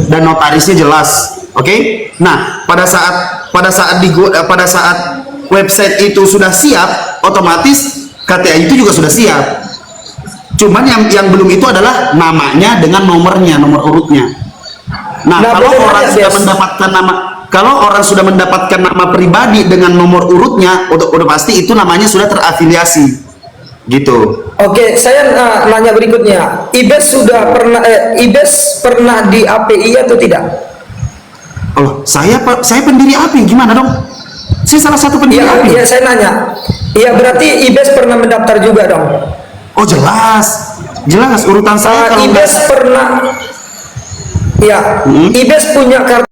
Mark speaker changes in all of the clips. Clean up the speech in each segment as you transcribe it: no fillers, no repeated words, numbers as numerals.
Speaker 1: dan notarisnya jelas. Oke. Nah, pada saat website itu sudah siap, otomatis KTA itu juga sudah siap. Cuman yang belum itu adalah namanya dengan nomornya, nomor urutnya. Nah, kalau orang sudah mendapatkan nama pribadi dengan nomor urutnya, udah pasti itu namanya sudah terafiliasi, gitu.
Speaker 2: Oke, saya nanya berikutnya. IBES pernah di API atau tidak?
Speaker 1: Oh, saya pendiri API, gimana dong? Saya salah satu pendiri API.
Speaker 2: Iya, saya nanya. Iya, berarti IBES pernah mendaftar juga dong?
Speaker 1: Oh, jelas urutan saya. Kalau
Speaker 2: IBES pernah. Ya, IBES punya kartu.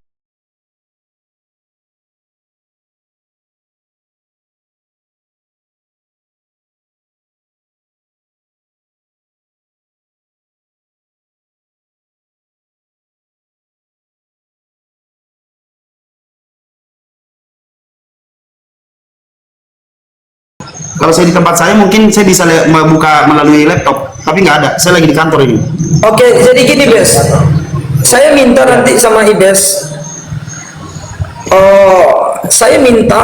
Speaker 1: Kalau saya di tempat saya mungkin saya bisa buka melalui laptop, tapi nggak ada. Saya lagi di kantor ini.
Speaker 2: Oke, jadi gini, Bes. Saya minta nanti sama IBES. Saya minta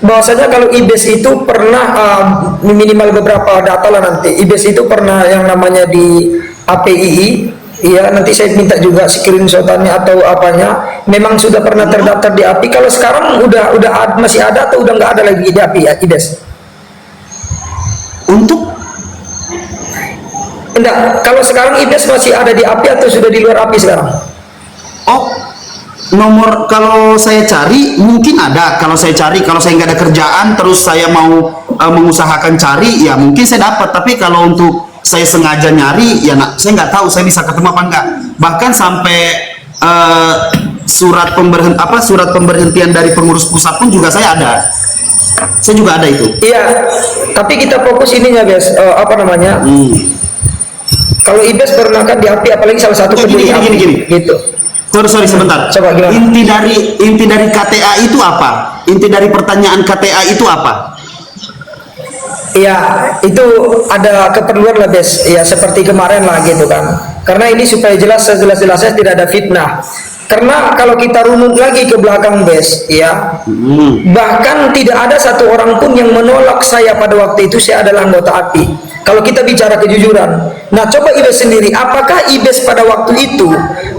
Speaker 2: bahwasanya kalau IBES itu pernah minimal beberapa data lah nanti. IBES itu pernah yang namanya di APII. Iya, nanti saya minta juga screenshotannya atau apanya. Memang sudah pernah terdaftar di API. Kalau sekarang udah masih ada atau udah nggak ada lagi di API ya, IBES?
Speaker 1: Untuk
Speaker 2: enggak, kalau sekarang IBES masih ada di API atau sudah di luar API sekarang?
Speaker 1: Oh, nomor kalau saya cari mungkin ada. Kalau saya nggak ada kerjaan terus saya mau mengusahakan cari, ya mungkin saya dapat. Tapi kalau untuk saya sengaja nyari, ya saya nggak tahu saya bisa ketemu apa enggak. Bahkan sampai surat pemberhentian dari pengurus pusat pun juga saya ada. Saya juga ada itu.
Speaker 2: Iya, tapi kita fokus ininya, guys. Kalau IBES pernah kan di API, apalagi salah satu pendiri
Speaker 1: gini.
Speaker 2: Gitu.
Speaker 1: Sorry sebentar.
Speaker 2: Coba gimana?
Speaker 1: Inti dari KTA itu apa? Inti dari pertanyaan KTA itu apa?
Speaker 2: Iya, itu ada keperluan lah, Bes. Ya, seperti kemarin lah gitu kan. Karena ini supaya sejelas-jelasnya tidak ada fitnah. Karena kalau kita runut lagi ke belakang, Bes, ya, bahkan tidak ada satu orang pun yang menolak saya pada waktu itu saya adalah anggota API. Kalau kita bicara kejujuran, nah coba IBES sendiri, apakah IBES pada waktu itu,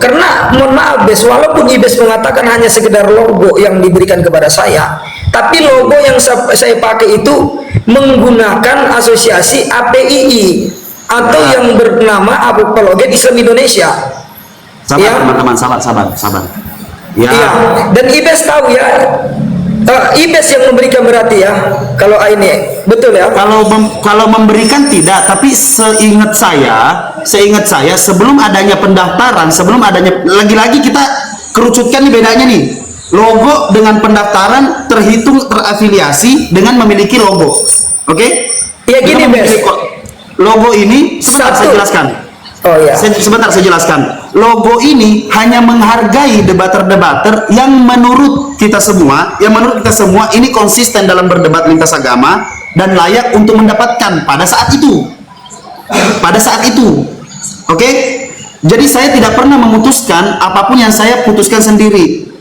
Speaker 2: karena mohon maaf, Bes, walaupun IBES mengatakan hanya sekedar logo yang diberikan kepada saya, tapi logo yang saya pakai itu menggunakan asosiasi APII atau yang bernama Apologet Islam Indonesia.
Speaker 1: Sabar, ya, teman-teman, sabar. Ya.
Speaker 2: Iya. Dan IBES tahu ya, IBES yang memberikan berarti ya. Kalau ini betul ya.
Speaker 1: Kalau memberikan tidak, tapi seingat saya sebelum adanya pendaftaran, lagi-lagi kita kerucutkan nih bedanya nih. Logo dengan pendaftaran terhitung terafiliasi dengan memiliki logo. Oke?
Speaker 2: Ya gini, Bes.
Speaker 1: Logo ini sebentar saya jelaskan.
Speaker 2: Oh ya.
Speaker 1: Sebentar saya jelaskan. Logo ini hanya menghargai debater-debater yang menurut kita semua ini konsisten dalam berdebat lintas agama dan layak untuk mendapatkan pada saat itu. Oke? Jadi saya tidak pernah memutuskan apapun yang saya putuskan sendiri.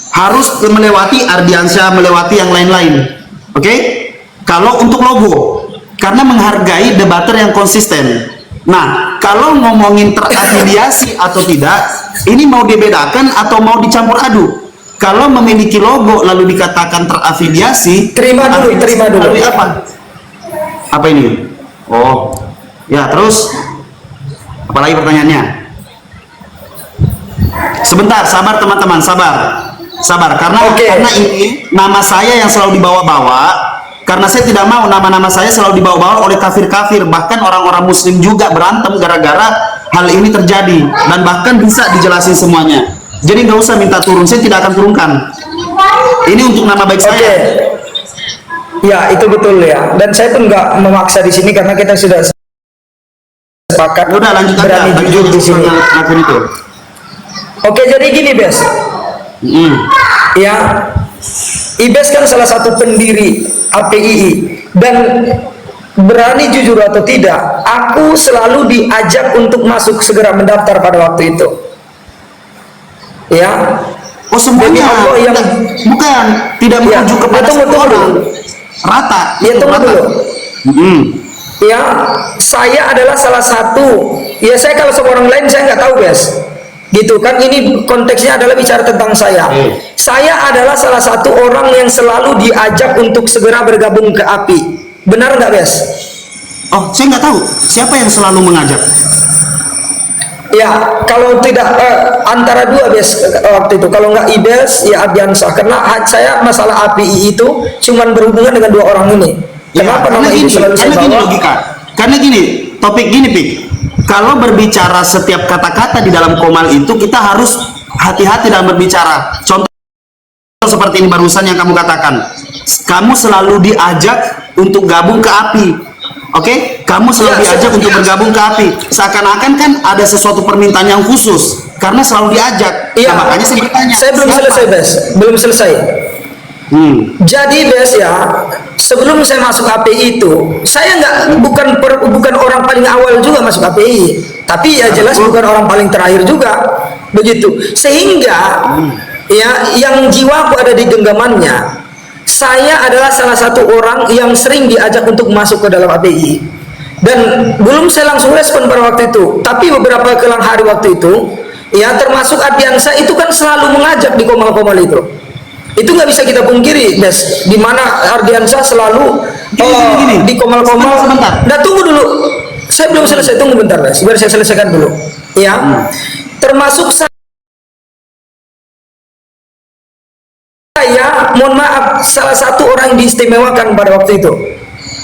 Speaker 1: Harus melewati Ardiansyah, melewati yang lain-lain. Oke? Kalau untuk logo, karena menghargai debater yang konsisten. Nah, kalau ngomongin terafiliasi atau tidak, ini mau dibedakan atau mau dicampur aduk. Kalau memiliki logo lalu dikatakan terafiliasi,
Speaker 2: terima dulu.
Speaker 1: Apa ini? Oh, ya terus, apalagi pertanyaannya? Sebentar, sabar teman-teman, sabar. Karena ini nama saya yang selalu dibawa-bawa. Karena saya tidak mau nama-nama saya selalu dibawa-bawa oleh kafir-kafir, bahkan orang-orang muslim juga berantem gara-gara hal ini terjadi, dan bahkan bisa dijelasin semuanya. Jadi nggak usah minta turun, saya tidak akan turunkan. Ini untuk nama baik saya.
Speaker 2: Ya, itu betul ya. Dan saya pun nggak memaksa di sini karena kita sudah sepakat.
Speaker 1: Udah lanjut
Speaker 2: berani
Speaker 1: aja,
Speaker 2: jujur di sini.
Speaker 1: Itu.
Speaker 2: Oke, jadi gini, Bes. Ya, IBES kan salah satu pendiri APII, dan berani jujur atau tidak, aku selalu diajak untuk masuk segera mendaftar pada waktu itu. Ya.
Speaker 1: Oh semuanya,
Speaker 2: Demi Allah yang
Speaker 1: bukan, tidak
Speaker 2: ya,
Speaker 1: merujuk kepada
Speaker 2: tunggu
Speaker 1: satu orang.
Speaker 2: dulu.
Speaker 1: Rata.
Speaker 2: Ya tunggu
Speaker 1: rata.
Speaker 2: dulu.
Speaker 1: Hmm.
Speaker 2: Ya, saya adalah salah satu. Ya saya kalau sama orang lain saya nggak tahu guys. Gitu kan, ini konteksnya adalah bicara tentang saya. Saya adalah salah satu orang yang selalu diajak untuk segera bergabung ke API. Benar nggak guys?
Speaker 1: Oh, saya nggak tahu siapa yang selalu mengajak.
Speaker 2: Ya, kalau tidak antara dua guys waktu itu. Kalau nggak IBES, ya Ardiansah. Karena saya masalah API itu cuman berhubungan dengan dua orang ini. Kenapa nama itu selalu saya bawa?
Speaker 1: Logika. Karena gini, topik gini, Pik. Kalau berbicara setiap kata-kata di dalam Komal itu, kita harus hati-hati dalam berbicara. Contoh seperti ini barusan yang kamu katakan. Kamu selalu diajak untuk gabung ke API. Oke, kamu selalu diajak untuk bergabung ke API. Seakan-akan kan ada sesuatu permintaan yang khusus karena selalu diajak.
Speaker 2: Iya,
Speaker 1: nah, makanya saya bertanya.
Speaker 2: Saya belum selesai, Bes. Belum selesai. Jadi, Bes ya, sebelum saya masuk API itu, saya bukan orang paling awal juga masuk API, tapi ya jelas bukan orang paling terakhir juga, begitu. Sehingga ya, yang jiwaku ada di genggamannya. Saya adalah salah satu orang yang sering diajak untuk masuk ke dalam API, dan belum saya langsung respon pada waktu itu. Tapi beberapa kelang hari waktu itu, ya termasuk Ardiansah itu kan selalu mengajak di Komal-Komal itu. Itu nggak bisa kita pungkiri, Bes. Di mana Ardiansah selalu di Komal-Komal.
Speaker 1: Sebentar.
Speaker 2: Nah tunggu dulu, saya belum selesai. Tunggu bentar, Bes. Biar saya selesaikan dulu. Ya, termasuk saya, mohon maaf, salah satu orang yang diistimewakan pada waktu itu.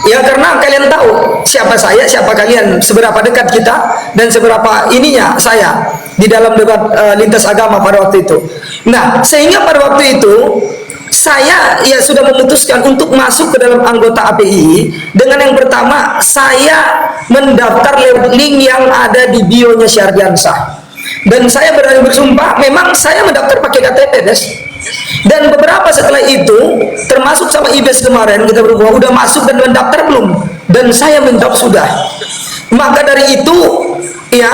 Speaker 2: Ya karena kalian tahu siapa saya, siapa kalian, seberapa dekat kita, dan seberapa ininya saya di dalam debat lintas agama pada waktu itu. Nah, sehingga pada waktu itu saya ya sudah memutuskan untuk masuk ke dalam anggota API dengan yang pertama, saya mendaftar lewat link yang ada di bio-nya Ardiansah. Dan saya berani bersumpah, memang saya mendaftar pakai KTP, Des. Dan beberapa setelah itu, termasuk sama IBES kemarin, kita berhubungan, udah masuk dan mendaftar belum? Dan saya menjawab sudah. Maka dari itu, ya,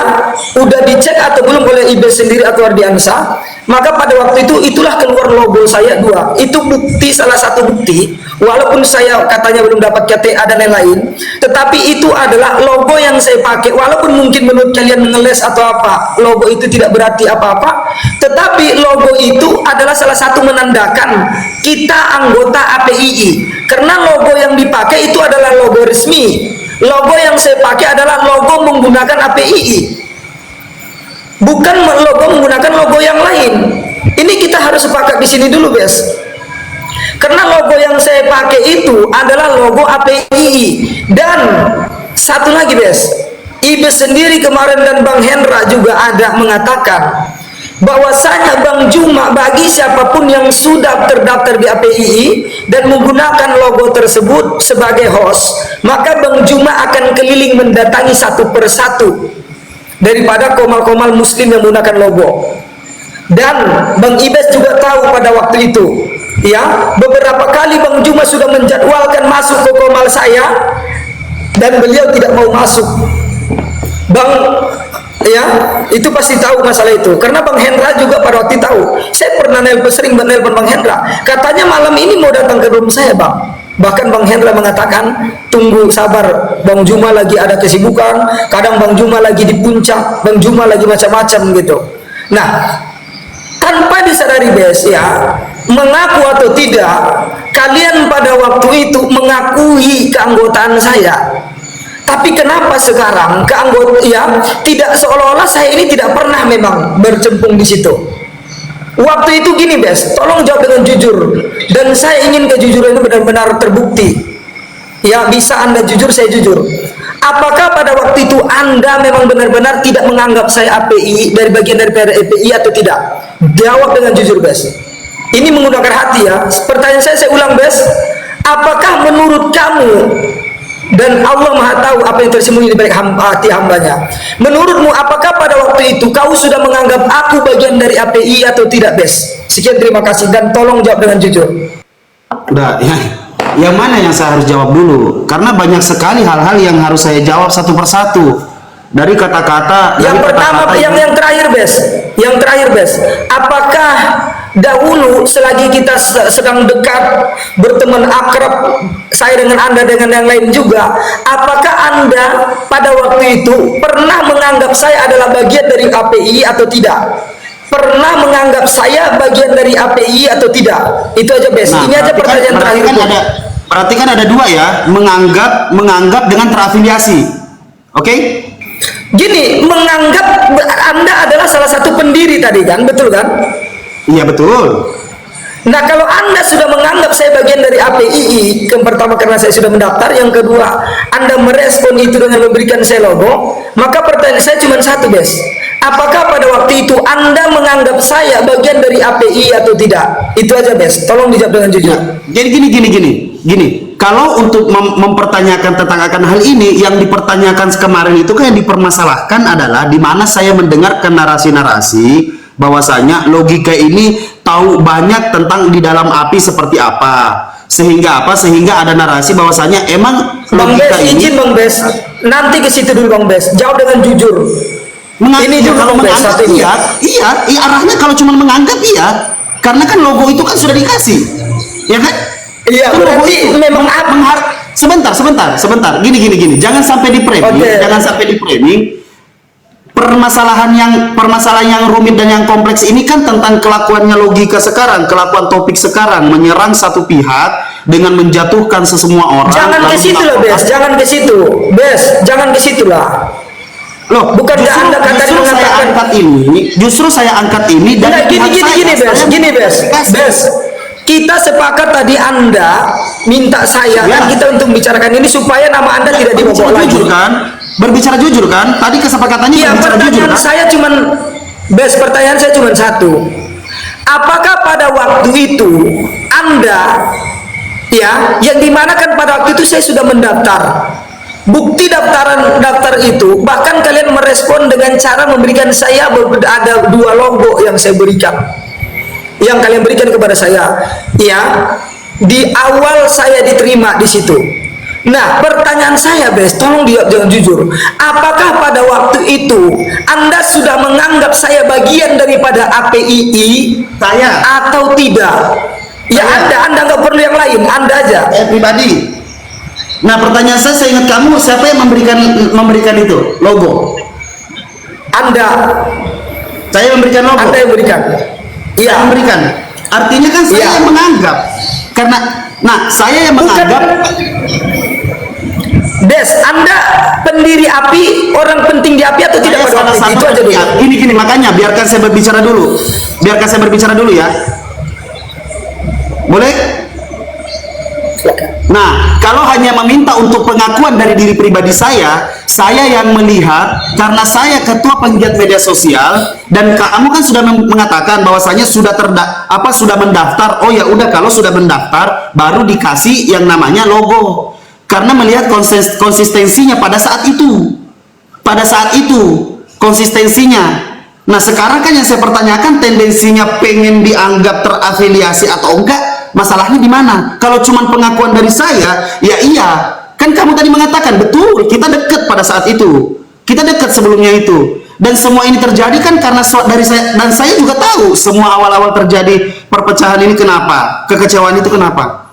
Speaker 2: udah dicek atau belum oleh IBES sendiri atau Ardiansah. Maka pada waktu itu, itulah keluar logo saya 2. Itu bukti, salah satu bukti. Walaupun saya katanya belum dapat KTA dan lain-lain, tetapi itu adalah logo yang saya pakai. Walaupun mungkin menurut kalian ngeles atau apa, logo itu tidak berarti apa-apa, tetapi logo itu adalah salah satu menandakan kita anggota APII. Karena logo yang dipakai itu adalah logo resmi. Logo yang saya pakai adalah logo menggunakan APII, bukan logo menggunakan logo yang lain. Ini kita harus sepakat di sini dulu, Bes. Karena logo yang saya pakai itu adalah logo APII. Dan satu lagi, Bes, IBES sendiri kemarin dan Bang Hendra juga ada mengatakan bahwasanya Bang Juma, bagi siapapun yang sudah terdaftar di APII dan menggunakan logo tersebut sebagai host, maka Bang Juma akan keliling mendatangi satu persatu daripada komal-komal muslim yang menggunakan logo. Dan Bang IBES juga tahu pada waktu itu, ya, beberapa kali Bang Juma sudah menjadwalkan masuk ke komal saya dan beliau tidak mau masuk. Bang, ya, itu pasti tahu masalah itu. Karena Bang Hendra juga pada waktu tahu. Saya pernah sering menelpon Bang Hendra. Katanya malam ini mau datang ke rumah saya, Bang. Bahkan Bang Hendra mengatakan, tunggu sabar, Bang Juma lagi ada kesibukan. Kadang Bang Juma lagi di puncak, Bang Juma lagi macam-macam gitu. Nah, tanpa disadari, Bes, ya, mengaku atau tidak, kalian pada waktu itu mengakui keanggotaan saya. Tapi kenapa sekarang keanggota, ya, tidak, seolah-olah saya ini tidak pernah memang bercemplung di situ. Waktu itu gini, Bes, tolong jawab dengan jujur, dan saya ingin kejujuran itu benar-benar terbukti. Ya, bisa Anda jujur, saya jujur. Apakah pada waktu itu Anda memang benar-benar tidak menganggap saya API dari bagian dari API atau tidak? Jawab dengan jujur, Bes. Ini menggunakan hati, ya. Pertanyaan saya ulang, Bes. Apakah menurut kamu, dan Allah Maha tahu apa yang tersembunyi di balik hati hambanya, menurutmu apakah pada waktu itu kau sudah menganggap aku bagian dari API atau tidak, Bes? Sekian, terima kasih, dan tolong jawab dengan jujur.
Speaker 1: Udah, ya. Yang mana yang saya harus jawab dulu? Karena banyak sekali hal-hal yang harus saya jawab satu persatu. Dari kata-kata.
Speaker 2: Yang pertama, yang terakhir, Bes. Yang terakhir, Bes, apakah dahulu selagi kita sedang dekat, berteman akrab, saya dengan Anda dengan yang lain juga, apakah Anda pada waktu itu pernah menganggap saya adalah bagian dari API atau tidak? Pernah menganggap saya bagian dari API atau tidak? Itu aja, Bes.
Speaker 1: Nah,
Speaker 2: ini aja pertanyaan terakhir.
Speaker 1: Berarti kan ada dua ya, menganggap dengan terafiliasi. Oke?
Speaker 2: Gini, menganggap Anda adalah salah satu pendiri tadi kan, betul kan?
Speaker 1: Iya betul.
Speaker 2: Nah, kalau Anda sudah menganggap saya bagian dari APII, yang pertama karena saya sudah mendaftar, yang kedua Anda merespon itu dengan memberikan saya logo, maka pertanyaan saya cuma satu, Bes. Apakah pada waktu itu Anda menganggap saya bagian dari API atau tidak? Itu aja, Bes. Tolong dijawab dengan jujur.
Speaker 1: Jadi gini. Kalau untuk mempertanyakan tentang akan hal ini, yang dipertanyakan kemarin itu kan yang dipermasalahkan adalah di mana saya mendengarkan narasi-narasi bahwasanya logika ini tahu banyak tentang di dalam API seperti apa, sehingga ada narasi bahwasanya emang
Speaker 2: Bang
Speaker 1: logika
Speaker 2: Bes,
Speaker 1: ini
Speaker 2: izin Bang Bes, nanti ke situ dulu Bang Bes, jawab dengan jujur. Ini
Speaker 1: ya,
Speaker 2: juga
Speaker 1: kalau
Speaker 2: Bang Bes,
Speaker 1: menganggap
Speaker 2: satu ini.
Speaker 1: iya arahnya kalau cuma menganggap iya, karena kan logo itu kan sudah dikasih, ya kan?
Speaker 2: Iya,
Speaker 1: Kan logo
Speaker 2: berarti
Speaker 1: itu
Speaker 2: memang
Speaker 1: sebentar, gini, jangan sampai di framing, permasalahan yang rumit dan yang kompleks ini kan tentang kelakuannya logika sekarang, kelakuan topik sekarang, menyerang satu pihak dengan menjatuhkan sesemua orang.
Speaker 2: Jangan ke situ loh, Bes, jangan ke situ, Bes, jangan ke situ lah.
Speaker 1: Loh,
Speaker 2: bukan
Speaker 1: justru saya angkat ini dari
Speaker 2: gini, Bes. Kita sepakat tadi Anda minta saya kan kita untuk bicarakan ini supaya nama Anda tidak dibawa lagi.
Speaker 1: Berbicara jujur kan? Tadi kesepakatannya berbicara jujur kan?
Speaker 2: Pertanyaan saya cuma satu. Apakah pada waktu itu Anda yang dimana kan pada waktu itu saya sudah mendaftar. Bukti daftar itu bahkan kalian merespon dengan cara memberikan saya ada 2 logo yang saya berikan, yang kalian berikan kepada saya, di awal saya diterima di situ. Nah, pertanyaan saya, Bes, tolong jangan jujur. Apakah pada waktu itu Anda sudah menganggap saya bagian daripada APII atau tidak? Ya, Anda nggak perlu yang lain, Anda aja.
Speaker 1: Pribadi. Nah, pertanyaan saya ingat kamu, siapa yang memberikan itu logo?
Speaker 2: Anda.
Speaker 1: Saya memberikan logo.
Speaker 2: Anda yang berikan.
Speaker 1: Iya, memberikan. Artinya kan saya yang menganggap. Karena saya yang menganggap.
Speaker 2: Des, Anda pendiri API, orang penting di API atau tidak pada waktu itu aja dulu.
Speaker 1: Gini, makanya biarkan saya berbicara dulu. Ya. Boleh? Nah, kalau hanya meminta untuk pengakuan dari diri pribadi saya yang melihat karena saya ketua penggiat media sosial dan kamu kan sudah mengatakan bahwasanya sudah mendaftar. Oh ya udah, kalau sudah mendaftar baru dikasih yang namanya logo. Karena melihat konsistensinya pada saat itu. Konsistensinya. Nah, sekarang kan yang saya pertanyakan tendensinya pengen dianggap terafiliasi atau enggak? Masalahnya di mana? Kalau cuma pengakuan dari saya, ya iya. Kan kamu tadi mengatakan, betul, kita dekat pada saat itu. Kita dekat sebelumnya itu. Dan semua ini terjadi kan karena dari saya, dan saya juga tahu semua awal-awal terjadi perpecahan ini kenapa? Kekecewaan itu kenapa?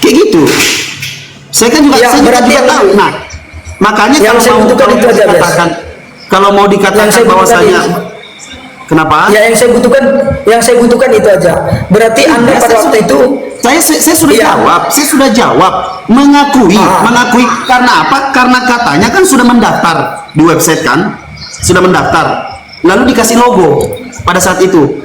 Speaker 1: Kayak gitu. Saya kan juga, tahu. Nah, makanya kalau mau dikatakan bahwasanya kenapa?
Speaker 2: Ya, yang saya butuhkan itu aja. Berarti Anda pada waktu itu
Speaker 1: saya sudah jawab, mengakui karena apa? Karena katanya kan sudah mendaftar di website kan? Sudah mendaftar. Lalu dikasih logo pada saat itu.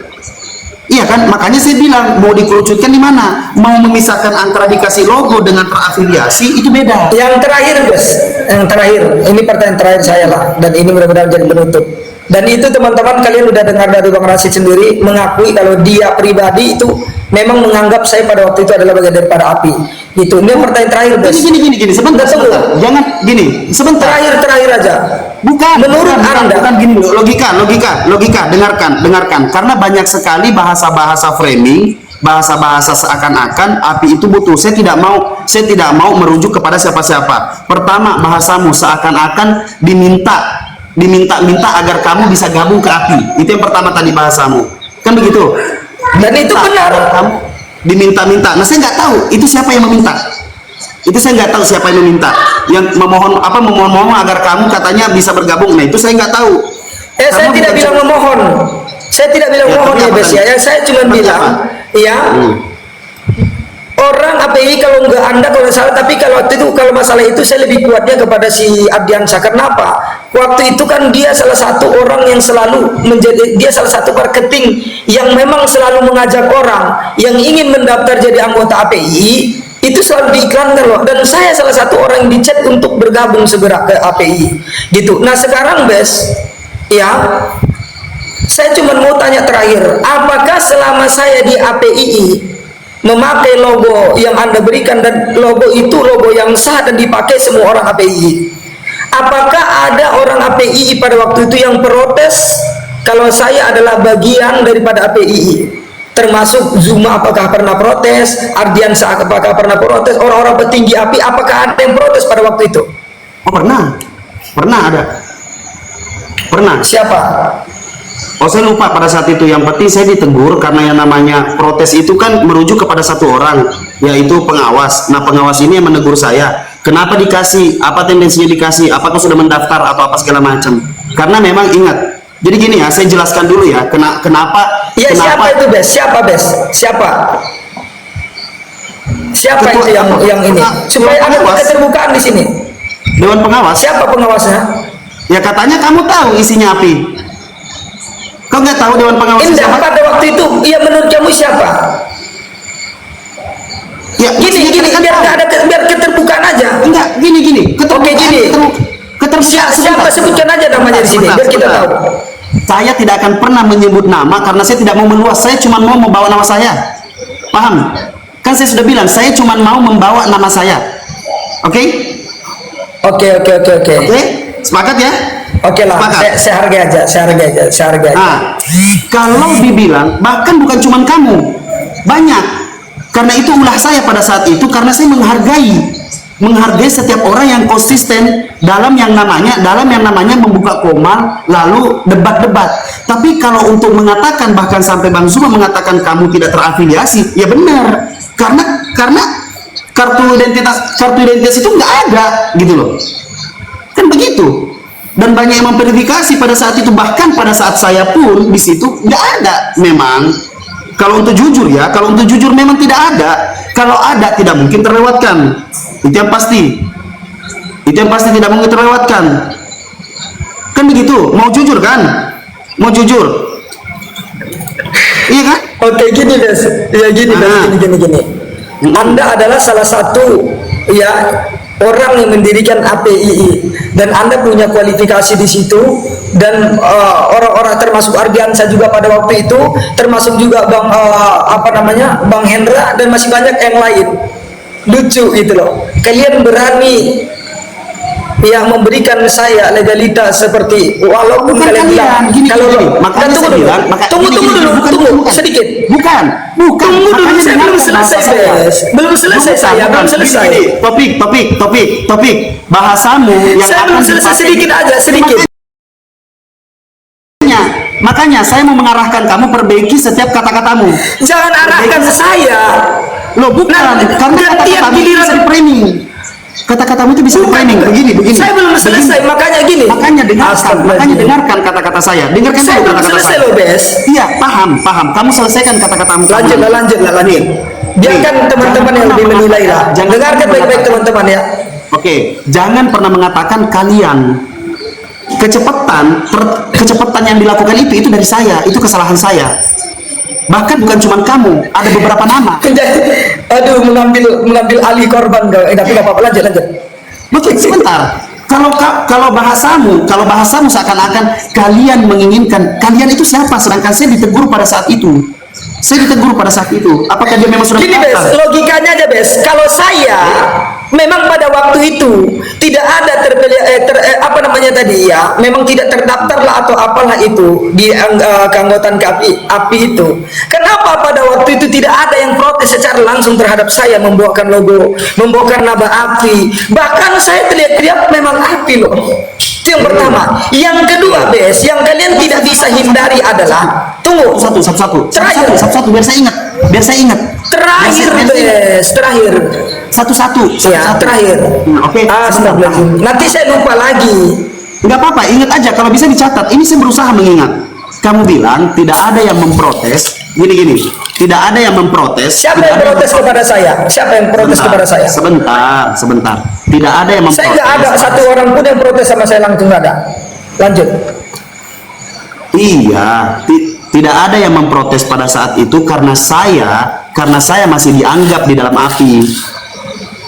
Speaker 1: Iya kan? Makanya saya bilang mau dikerucutkan di mana? Mau memisahkan antara dikasih logo dengan terafiliasi itu beda.
Speaker 2: Yang terakhir, Bes. Yang terakhir. Ini pertanyaan terakhir saya lah, dan ini mudah-mudahan jadi penutup. Dan itu teman-teman kalian udah dengar dari Bang Rasid sendiri mengakui kalau dia pribadi itu memang menganggap saya pada waktu itu adalah bagian daripada API. Itu. Ini pertanyaan terakhir, Bes.
Speaker 1: Gini. Sebentar. Jangan gini. Sebentar.
Speaker 2: Terakhir aja. Menurut Anda
Speaker 1: bukan gini loh. Logika. Dengarkan. Karena banyak sekali bahasa-bahasa framing, bahasa-bahasa seakan-akan API itu butuh. Saya tidak mau merujuk kepada siapa-siapa. Pertama, bahasamu seakan-akan diminta diminta-minta agar kamu bisa gabung ke API. Itu yang pertama tadi bahasamu, kan begitu?
Speaker 2: Dan itu benar.
Speaker 1: Kamu diminta-minta. Nah, saya nggak tahu itu siapa yang meminta. Itu saya nggak tahu siapa yang meminta, yang memohon agar kamu katanya bisa bergabung. Nah, itu saya nggak tahu.
Speaker 2: Saya tidak bilang memohon. Saya tidak bilang memohon ya, Bes ya. Yang saya cuma bilang, ya. Orang API kalau nggak Anda kalau salah, tapi kalau masalah itu saya lebih kuatnya kepada si Ardiansyah. Kenapa? Waktu itu kan dia salah satu orang yang selalu dia salah satu marketing yang memang selalu mengajak orang yang ingin mendaftar jadi anggota API itu selalu diiklankan loh. Dan saya salah satu orang yang dicat untuk bergabung segera ke API gitu. Nah sekarang Bes, ya saya cuma mau tanya terakhir, apakah selama saya di API memakai logo yang Anda berikan dan logo itu logo yang sah dan dipakai semua orang API, apakah ada orang API pada waktu itu yang protes kalau saya adalah bagian daripada API? Termasuk Zuma apakah pernah protes, Ardiansyah apakah pernah protes, orang-orang petinggi API apakah ada yang protes pada waktu itu?
Speaker 1: Oh pernah ada. Pernah.
Speaker 2: Siapa?
Speaker 1: Oh saya lupa pada saat itu. Yang penting saya ditegur karena yang namanya protes itu kan merujuk kepada satu orang, yaitu pengawas. Nah pengawas ini yang menegur saya. Kenapa dikasih? Apa tendensinya dikasih? Apakah sudah mendaftar atau apa segala macam? Karena memang ingat. Jadi gini ya, saya jelaskan dulu ya. Kenapa?
Speaker 2: Ya kenapa, siapa itu Bes? Siapa Bes? Siapa? Siapa
Speaker 1: Ketua,
Speaker 2: itu yang ini? Supaya ada keterbukaan di sini.
Speaker 1: Dewan pengawas.
Speaker 2: Siapa pengawasnya?
Speaker 1: Ya katanya kamu tahu isinya API. Kau nggak tahu Dewan Pengawas
Speaker 2: siapa? Pada waktu itu, ya menurut kamu siapa? Ya gini biar keterbukaan aja.
Speaker 1: Enggak, gini.
Speaker 2: Oke gini. Siapa sebutkan aja namanya di sini biar kita tahu.
Speaker 1: Saya tidak akan pernah menyebut nama karena saya tidak mau meluas. Saya cuma mau membawa nama saya. Paham? Kan saya sudah bilang saya cuma mau membawa nama saya. Oke? Oke. Sepakat ya?
Speaker 2: Oke lah, saya hargai aja.
Speaker 1: Nah, kalau dibilang, bahkan bukan cuma kamu, banyak. Karena itu ulah saya pada saat itu, karena saya menghargai setiap orang yang konsisten dalam yang namanya membuka komal, lalu debat-debat. Tapi kalau untuk mengatakan, bahkan sampai Bang Zuma mengatakan kamu tidak terafiliasi, ya benar. Karena kartu identitas itu nggak ada, gitu loh. Kan begitu. Dan banyak yang memverifikasi pada saat itu, bahkan pada saat saya pun di situ nggak ada. Memang kalau untuk jujur memang tidak ada. Kalau ada tidak mungkin terlewatkan. Itu yang pasti tidak mungkin terlewatkan. Kan begitu. Mau jujur kan? Mau jujur. Iya kan?
Speaker 2: Oke gini Bes. Ya gini. Anda adalah salah satu ya orang yang mendirikan APII dan Anda punya kualifikasi di situ, dan orang-orang termasuk Ardiansyah juga pada waktu itu, termasuk juga Bang Bang Hendra dan masih banyak yang lain. Lucu gitu loh. Kalian berani yang memberikan saya legalitas seperti, walaupun kalian bilang
Speaker 1: makanya saya bilang,
Speaker 2: tunggu dulu sedikit. Bukan tunggu dulu, saya belum selesai.
Speaker 1: Topik bahasamu yang
Speaker 2: saya belum selesai, sedikit.
Speaker 1: Makanya saya mau mengarahkan kamu, perbaiki setiap kata-katamu.
Speaker 2: Jangan arahkan ke saya.
Speaker 1: Loh bukan, karena kata-katamu bisa di-framing. Kata-katamu itu bisa di-framing begini.
Speaker 2: Saya belum selesai, makanya gini.
Speaker 1: Makanya dengarkan kata-kata saya. Dengarkan
Speaker 2: saya belum selesai loh, Bes.
Speaker 1: Iya, paham. Kamu selesaikan kata-katamu.
Speaker 2: Lanjut. Biarkan teman-teman yang lebih menilai lah. Dengarkan baik-baik teman-teman ya.
Speaker 1: Oke, jangan pernah mengatakan kalian. Kecepatan yang dilakukan itu dari saya, itu kesalahan saya. Bahkan bukan cuma kamu, ada beberapa nama.
Speaker 2: Aduh, mengambil alih korban. Tapi nggak apa-apa, lanjut.
Speaker 1: Oke, sebentar. Kalau bahasamu seakan-akan kalian menginginkan, kalian itu siapa? Sedangkan saya ditegur pada saat itu. Apakah dia memang sudah
Speaker 2: gini Bes, logikanya aja Bes. Kalau saya memang pada waktu itu tidak ada memang tidak terdaftar lah atau apalah itu di keanggotaan API itu. Kenapa pada waktu itu tidak ada yang protes secara langsung terhadap saya membawakan logo, membawakan nama API? Bahkan saya teriak-teriak memang API loh. Itu yang pertama. Yang kedua, Bes, yang kalian tidak bisa hindari adalah tunggu.
Speaker 1: Satu-satu.
Speaker 2: Terakhir.
Speaker 1: Satu-satu biar saya ingat.
Speaker 2: Terakhir, Bes, terakhir.
Speaker 1: Satu-satu.
Speaker 2: Ya, terakhir.
Speaker 1: Oke.
Speaker 2: Astagfirullahaladzim. Nanti saya lupa lagi.
Speaker 1: Enggak apa-apa, ingat aja kalau bisa dicatat. Ini saya berusaha mengingat. Kamu bilang tidak ada yang memprotes. Gini. Tidak ada yang memprotes.
Speaker 2: Siapa yang protes kepada saya? Siapa yang protes kepada saya?
Speaker 1: Sebentar. Tidak ada yang memprotes.
Speaker 2: Saya nggak ada satu orang pun yang protes sama saya, langsung nggak ada. Lanjut.
Speaker 1: Iya, tidak ada yang memprotes pada saat itu karena saya masih dianggap di dalam api.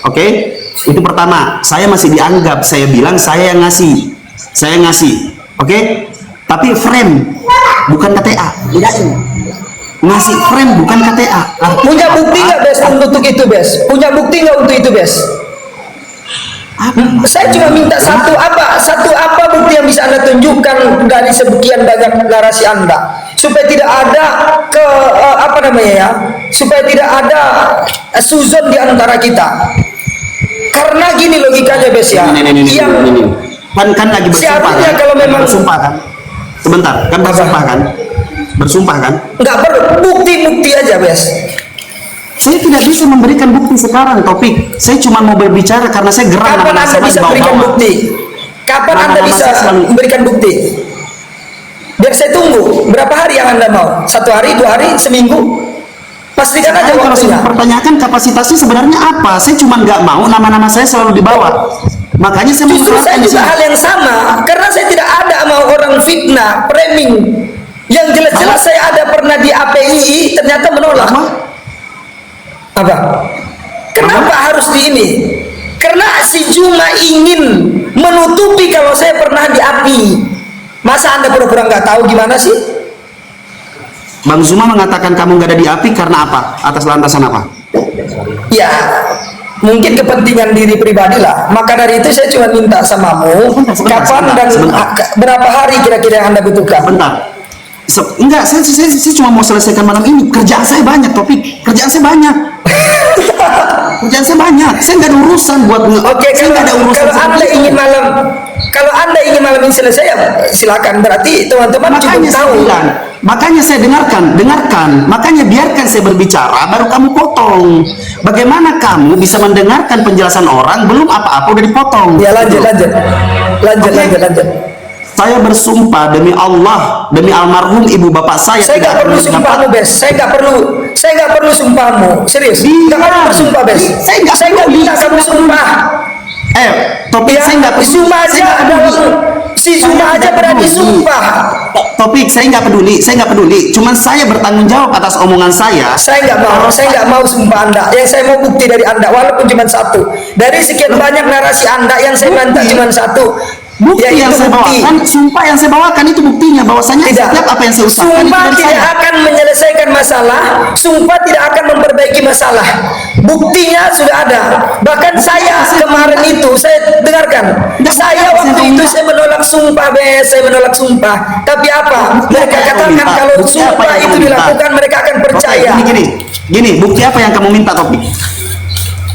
Speaker 1: Oke? Itu pertama, saya masih dianggap. Saya bilang saya yang ngasih. Oke? Tapi frame bukan KTA. Ngasih frame bukan KTA.
Speaker 2: Punya bukti nggak, Bes, untuk itu, Bes? Punya bukti nggak untuk itu, Bes? Saya cuma minta satu apa bukti yang bisa Anda tunjukkan dari sekian banyak narasi Anda, supaya tidak ada supaya tidak ada suzon di antara kita. Karena gini logikanya, Bes, ya.
Speaker 1: Ini. Kan lagi bersumpah kan?
Speaker 2: Kalau memang
Speaker 1: bersumpah kan? Sebentar, kan bersumpah kan? Bersumpah kan?
Speaker 2: Nggak perlu bukti aja, Bes.
Speaker 1: Saya tidak bisa memberikan bukti sekarang, Topik. Saya cuma mau berbicara karena saya geram.
Speaker 2: Kapan Anda bisa memberikan bukti? Kapan Anda bisa memberikan bukti? Biar saya tunggu. Berapa hari yang Anda mau? 1 hari, 2 hari, seminggu? Pastikan aja
Speaker 1: Kalau
Speaker 2: waktunya.
Speaker 1: saya pertanyakan kapasitasnya sebenarnya apa? Saya cuma nggak mau nama-nama saya selalu dibawa. Makanya saya
Speaker 2: Justru saya
Speaker 1: mengeluarkan
Speaker 2: juga hal yang sama, karena saya tidak ada mau orang fitnah, framing. Yang jelas-jelas saya ada pernah di APII, ternyata menolak. Apa? Kenapa harus di ini? Karena si Juma ingin menutupi kalau saya pernah di API. Masa Anda pura-pura nggak tahu gimana sih?
Speaker 1: Bang Zuma mengatakan kamu nggak ada di API karena apa? Atas landasan apa?
Speaker 2: Ya, mungkin kepentingan diri pribadi lah. Maka dari itu saya cuma minta samamu, kapan dan berapa hari kira-kira yang Anda butuhkan?
Speaker 1: Bentar. Enggak, saya cuma mau selesaikan malam ini. Kerjaan saya banyak, Topik. Kerjaan saya banyak. Saya nggak ada urusan buat.
Speaker 2: Oke,
Speaker 1: saya nggak ada urusan.
Speaker 2: Kalau anda ingin malam ini selesai, ya silakan. Berarti teman-teman cukup tahu.
Speaker 1: Makanya saya dengarkan. Makanya biarkan saya berbicara, baru kamu potong. Bagaimana kamu bisa mendengarkan penjelasan orang belum apa-apa udah dipotong?
Speaker 2: Ya lanjut.
Speaker 1: Saya bersumpah demi Allah, demi almarhum ibu bapak saya.
Speaker 2: Saya nggak perlu sumpahmu, Bes. Saya nggak perlu sumpahmu. Serius. Nggak perlu bersumpah, Bes. Saya nggak minta kamu sumpah.
Speaker 1: Topik,
Speaker 2: ya,
Speaker 1: saya nggak peduli.
Speaker 2: Zuma aja si Zuma aja berani sumpah.
Speaker 1: Topik, saya nggak peduli. Cuman saya bertanggung jawab atas omongan saya.
Speaker 2: Saya nggak mau sumpah Anda. Yang saya mau bukti dari Anda, walaupun cuma satu. Dari sekian banyak narasi Anda, yang saya minta cuma satu.
Speaker 1: Bukti yang saya bawakan, sumpah yang saya bawakan itu buktinya bahwasanya setiap apa yang saya usahakan
Speaker 2: sumpah tidak akan menyelesaikan masalah, sumpah tidak akan memperbaiki masalah. Buktinya sudah ada. Bahkan saya kemarin itu saya dengarkan, saya waktu itu saya menolak sumpah, saya menolak sumpah. Tapi apa? Mereka katakan kalau sumpah itu dilakukan mereka akan percaya.
Speaker 1: Gini, bukti apa yang kamu minta, Topik?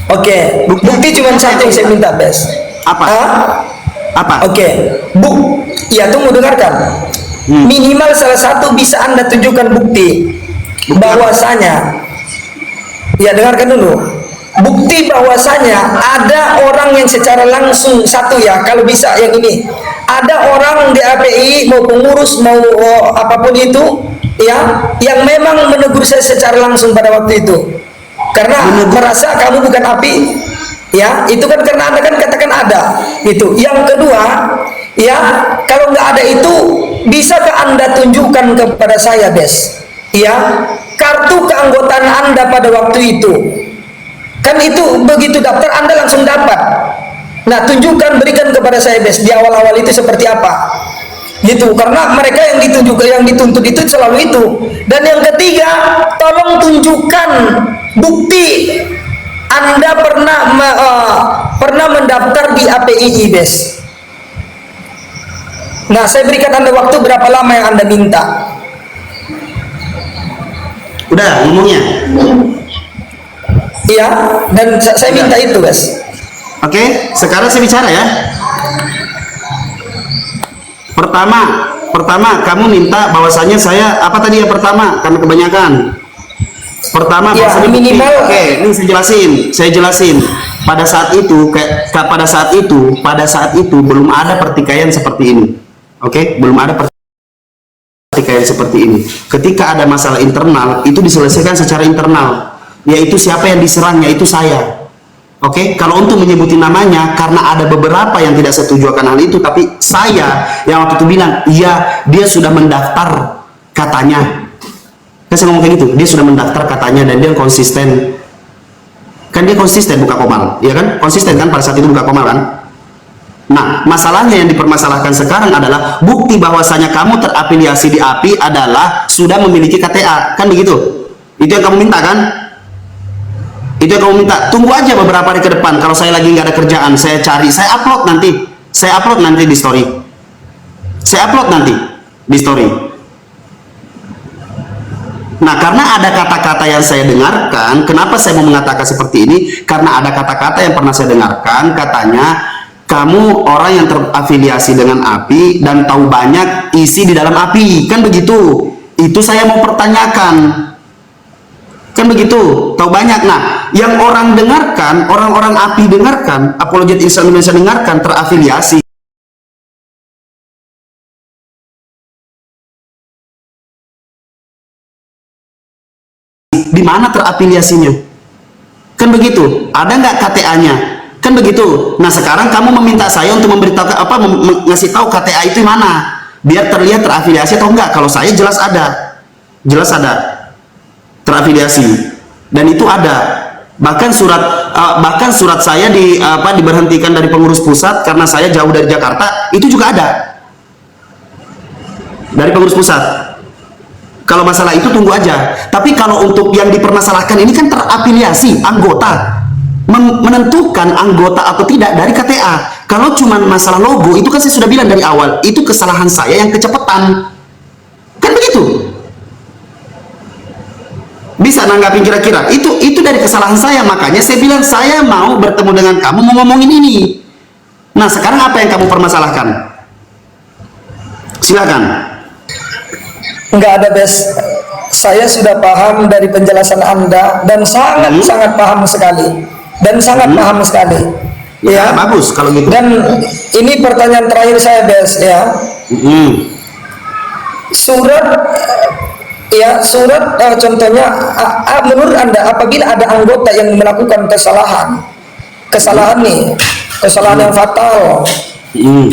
Speaker 2: Oke, bukti cuma satu yang saya minta, Bes.
Speaker 1: Apa?
Speaker 2: Oke, ya tunggu dengarkan. Minimal salah satu bisa Anda tunjukkan bukti bahwasanya, ya dengarkan dulu, bukti bahwasanya ada orang yang secara langsung, satu ya, kalau bisa yang ini, ada orang di API mau pengurus mau apapun itu, ya, yang memang menegur saya secara langsung pada waktu itu, karena merasa kamu bukan API. Ya, itu kan karena Anda kan katakan ada. Itu. Yang kedua, ya, kalau nggak ada itu, bisakah Anda tunjukkan kepada saya, Bes? Ya, kartu keanggotaan Anda pada waktu itu. Kan itu begitu daftar Anda langsung dapat. Nah, tunjukkan, berikan kepada saya, Bes, di awal-awal itu seperti apa. Gitu, karena mereka yang dituntut itu selalu itu. Dan yang ketiga, tolong tunjukkan bukti Anda pernah mendaftar di APII, Bes. Nah, saya berikan Anda waktu berapa lama yang Anda minta.
Speaker 1: Udah ngomongnya.
Speaker 2: Iya, dan saya minta itu, Bes.
Speaker 1: Oke, sekarang saya bicara ya. Pertama kamu minta bahwasanya saya apa tadi ya, pertama karena kebanyakan. Pertama
Speaker 2: Ya,
Speaker 1: bahwasanya
Speaker 2: minimal.
Speaker 1: Oke, ini saya jelasin. Pada saat itu belum ada pertikaian seperti ini. Oke, belum ada pertikaian seperti ini. Ketika ada masalah internal, itu diselesaikan secara internal, yaitu siapa yang diserang, yaitu saya. Oke, kalau untuk menyebutin namanya, karena ada beberapa yang tidak setuju akan hal itu, tapi saya yang waktu itu bilang, iya, dia sudah mendaftar katanya. Kan saya ngomong kayak gitu, dia sudah mendaftar katanya dan dia konsisten. Kan dia konsisten buka Komal, ya kan? Konsisten kan pada saat itu buka Komal kan? Nah, masalahnya yang dipermasalahkan sekarang adalah bukti bahwasanya kamu terafiliasi di API adalah sudah memiliki KTA, kan begitu? Itu yang kamu minta kan? Itu yang kamu minta. Tunggu aja beberapa hari ke depan, kalau saya lagi nggak ada kerjaan, saya cari, saya upload nanti di story. Saya upload nanti di story. Nah, karena ada kata-kata yang saya dengarkan, kenapa saya mau mengatakan seperti ini? Karena ada kata-kata yang pernah saya dengarkan, katanya kamu orang yang terafiliasi dengan API dan tahu banyak isi di dalam API, kan begitu? Itu saya mau pertanyakan, kan begitu? Tahu banyak. Nah, yang orang dengarkan, orang-orang API dengarkan, Apologet Islam Indonesia dengarkan terafiliasi. Di mana terafiliasinya? Kan begitu? Ada nggak KTA-nya? Kan begitu. Nah, sekarang kamu meminta saya untuk memberitahu apa, ngasih tahu KTA itu mana, biar terlihat terafiliasi atau enggak. Kalau saya jelas ada terafiliasi, dan itu ada. Bahkan surat saya diberhentikan dari pengurus pusat karena saya jauh dari Jakarta, itu juga ada dari pengurus pusat. Kalau masalah itu tunggu aja. Tapi kalau untuk yang dipermasalahkan ini kan terafiliasi anggota, menentukan anggota atau tidak dari KTA. Kalau cuma masalah logo, itu kan saya sudah bilang dari awal, itu kesalahan saya yang kecepatan, kan begitu? Bisa nanggapin kira-kira? Itu dari kesalahan saya, makanya saya bilang saya mau bertemu dengan kamu mau ngomongin ini. Nah, sekarang apa yang kamu permasalahkan? Silakan.
Speaker 2: Enggak ada, Bes. Saya sudah paham dari penjelasan Anda dan sangat paham sekali.
Speaker 1: Ya, bagus kalau gitu.
Speaker 2: Dan ini pertanyaan terakhir saya, Bes, ya. Surat contohnya menurut Anda apabila ada anggota yang melakukan kesalahan yang fatal,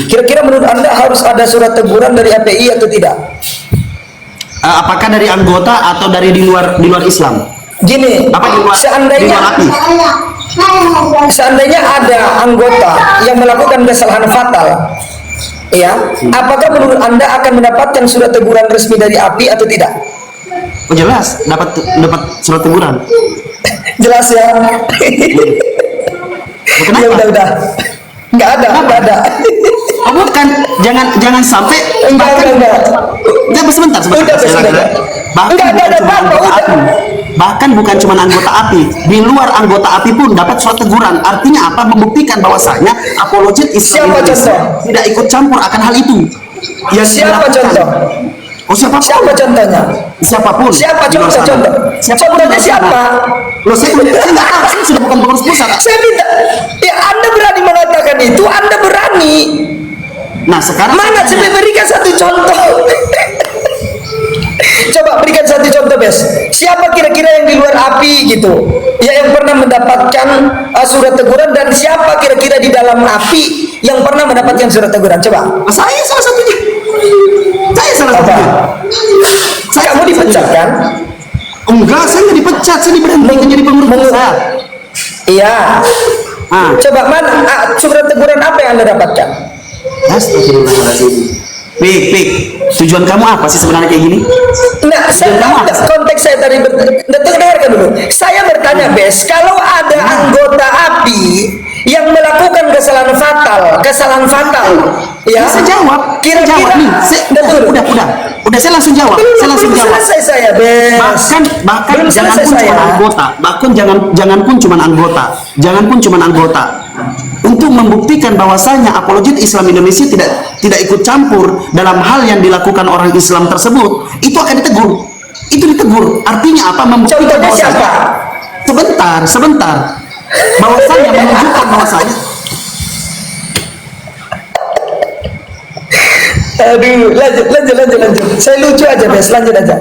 Speaker 2: kira-kira menurut Anda harus ada surat teguran dari API atau tidak?
Speaker 1: Apakah dari anggota atau dari di luar Islam?
Speaker 2: Gini, seandainya ada anggota yang melakukan kesalahan fatal, ya, apakah menurut Anda akan mendapatkan surat teguran resmi dari API atau tidak?
Speaker 1: Oh, jelas, dapat surat teguran.
Speaker 2: Jelas ya.
Speaker 1: Kenapa?
Speaker 2: Ya udah. Nggak ada.
Speaker 1: Oh, bukan, jangan sampai
Speaker 2: enggak.
Speaker 1: Sebentar. Bahkan bukan cuma anggota API, di luar anggota API pun dapat surat teguran. Artinya apa? Membuktikan bahwasanya Apologet Islam Indonesia tidak ikut campur akan hal itu.
Speaker 2: Ya, siapa contoh?
Speaker 1: Oh, siapa
Speaker 2: contohnya?
Speaker 1: Siapapun.
Speaker 2: Siapa contoh? Contohnya siapa?
Speaker 1: Loh, saya nggak tahu, saya sudah bukan pengurus pusat.
Speaker 2: Saya minta, ya Anda berani mengatakan itu, Anda berani.
Speaker 1: Nah, sekarang
Speaker 2: mana saya berikan satu contoh? Coba berikan satu contoh, Bes. Siapa kira-kira yang di luar API gitu, ya, yang pernah mendapatkan surat teguran, dan siapa kira-kira di dalam API yang pernah mendapatkan surat teguran? Coba.
Speaker 1: Saya salah satunya.
Speaker 2: Kamu dipecat kan?
Speaker 1: Enggak, saya nggak dipecat, saya diberhentikan jadi pengurus pusat.
Speaker 2: Iya. Coba mana surat teguran apa yang Anda dapatkan?
Speaker 1: Astagfirullahaladzim. Pik, tujuan kamu apa sih sebenarnya kayak gini?
Speaker 2: Nah, konteks saya tadi dengarkan dulu. Saya bertanya, Bes, kalau ada anggota API yang melakukan kesalahan fatal, ya,
Speaker 1: saya jawab.
Speaker 2: Kira-kira
Speaker 1: nih. Udah, saya langsung jawab.
Speaker 2: Selesai saya, Bes.
Speaker 1: Bahkan jangan pun cuma anggota. Untuk untuk membuktikan bahwasanya apologet Islam Indonesia tidak ikut campur dalam hal yang dilakukan orang Islam tersebut, itu akan ditegur. Itu ditegur. Artinya apa? Membuktikan bahwasanya sebentar. Bahwasanya menunjukkan bahwasanya
Speaker 2: Aduh, lanjut. Saya lucu aja, Bes. Lanjut aja.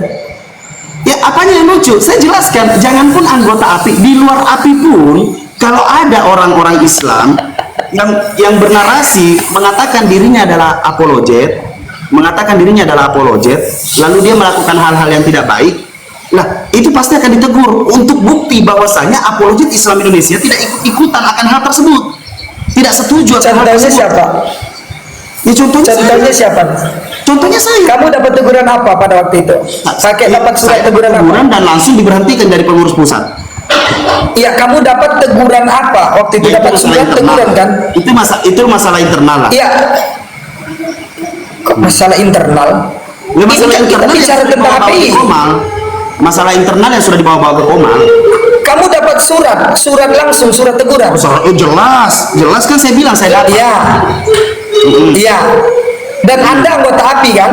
Speaker 1: ya apanya yang lucu? Saya jelaskan, jangan pun anggota API, di luar API pun kalau ada orang-orang Islam yang bernarasi mengatakan dirinya adalah apologet, lalu dia melakukan hal-hal yang tidak baik, nah itu pasti akan ditegur untuk bukti bahwasanya apologet Islam Indonesia tidak ikut-ikutan akan hal tersebut, tidak setuju akan hal
Speaker 2: Contohnya
Speaker 1: tersebut.
Speaker 2: siapa?
Speaker 1: Ya, contohnya
Speaker 2: Siapa?
Speaker 1: Contohnya saya.
Speaker 2: Kamu dapat teguran apa pada waktu itu? Pakai dapat surat teguran apa?
Speaker 1: Dan langsung diberhentikan dari pengurus pusat.
Speaker 2: Iya, kamu dapat teguran apa waktu itu?
Speaker 1: Ya,
Speaker 2: Dapat
Speaker 1: itu
Speaker 2: surat
Speaker 1: masalah
Speaker 2: teguran
Speaker 1: internal.
Speaker 2: kan?
Speaker 1: Itu masalah internal lah.
Speaker 2: Iya. Kok masalah internal?
Speaker 1: Ya, masalah
Speaker 2: Ini kan kita
Speaker 1: internal
Speaker 2: bicara
Speaker 1: yang
Speaker 2: tentang
Speaker 1: dibawa-bawa
Speaker 2: API.
Speaker 1: ke Komal. Masalah internal yang sudah dibawa-bawa ke Komal.
Speaker 2: Kamu dapat surat langsung, surat teguran.
Speaker 1: Jelas kan saya bilang saya dapat.
Speaker 2: Iya. Iya. Dan Anda anggota API kan?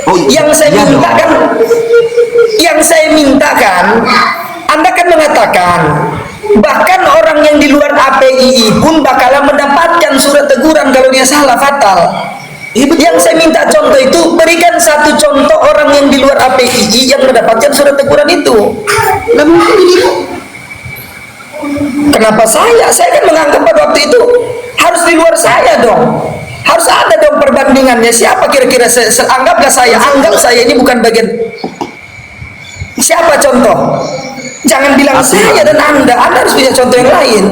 Speaker 1: Oh,
Speaker 2: Yang saya
Speaker 1: iya
Speaker 2: minta
Speaker 1: dong.
Speaker 2: kan, Anda kan mengatakan bahkan orang yang di luar API pun bakalan mendapatkan surat teguran kalau dia salah fatal. Yang saya minta contoh itu, berikan satu contoh orang yang di luar API yang mendapatkan surat teguran itu.
Speaker 1: Lah, mungkin ini
Speaker 2: Kenapa saya? Saya kan menganggap pada waktu itu harus di luar saya dong. Harus ada dong perbandingannya. Siapa kira-kira? Anggap saya ini bukan bagian. Siapa contoh? Jangan bilang saya dan Anda harus punya contoh yang lain.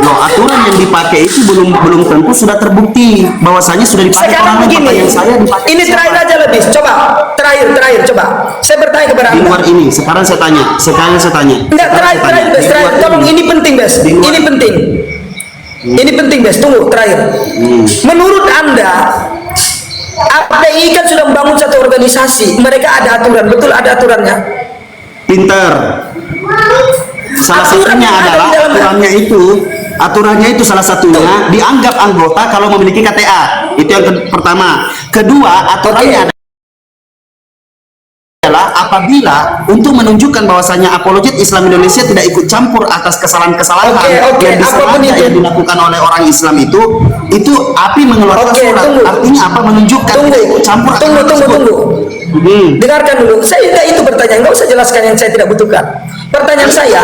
Speaker 1: no, aturan yang dipakai itu belum tentu sudah terbukti bahwasanya sudah dipakai
Speaker 2: Sekarang
Speaker 1: orang lain.
Speaker 2: begini,
Speaker 1: Pertanyaan saya dipakai
Speaker 2: ini
Speaker 1: siapa?
Speaker 2: terakhir aja lebih. Coba, terakhir, coba. Saya bertanya kepada
Speaker 1: Di
Speaker 2: Anda.
Speaker 1: luar ini, sekarang saya tanya.
Speaker 2: Enggak, terakhir, Bes. Tolong, ini penting, Bes. Ini penting. Ini penting, Bes. Tunggu, terakhir. Menurut Anda, API kan sudah membangun satu organisasi. Mereka ada aturan, betul ada aturannya.
Speaker 1: Pinter. Salah
Speaker 2: Aturan
Speaker 1: satunya
Speaker 2: yang ada
Speaker 1: adalah
Speaker 2: di dalam-
Speaker 1: aturannya itu salah satunya dianggap anggota kalau memiliki KTA. Itu yang pertama. Kedua, aturannya adalah apabila untuk menunjukkan bahwasanya apologet Islam Indonesia tidak ikut campur atas kesalahan-kesalahan
Speaker 2: Oke,
Speaker 1: yang
Speaker 2: apapun
Speaker 1: disengaja
Speaker 2: itu.
Speaker 1: yang dilakukan oleh orang Islam itu API mengeluarkan
Speaker 2: Oke,
Speaker 1: surat.
Speaker 2: tunggu.
Speaker 1: Artinya apa? Menunjukkan tidak ikut campur atas hal tersebut.
Speaker 2: Tunggu. Dengarkan dulu. Saya tidak itu bertanya, nggak usah jelaskan yang saya tidak butuhkan. Pertanyaan saya,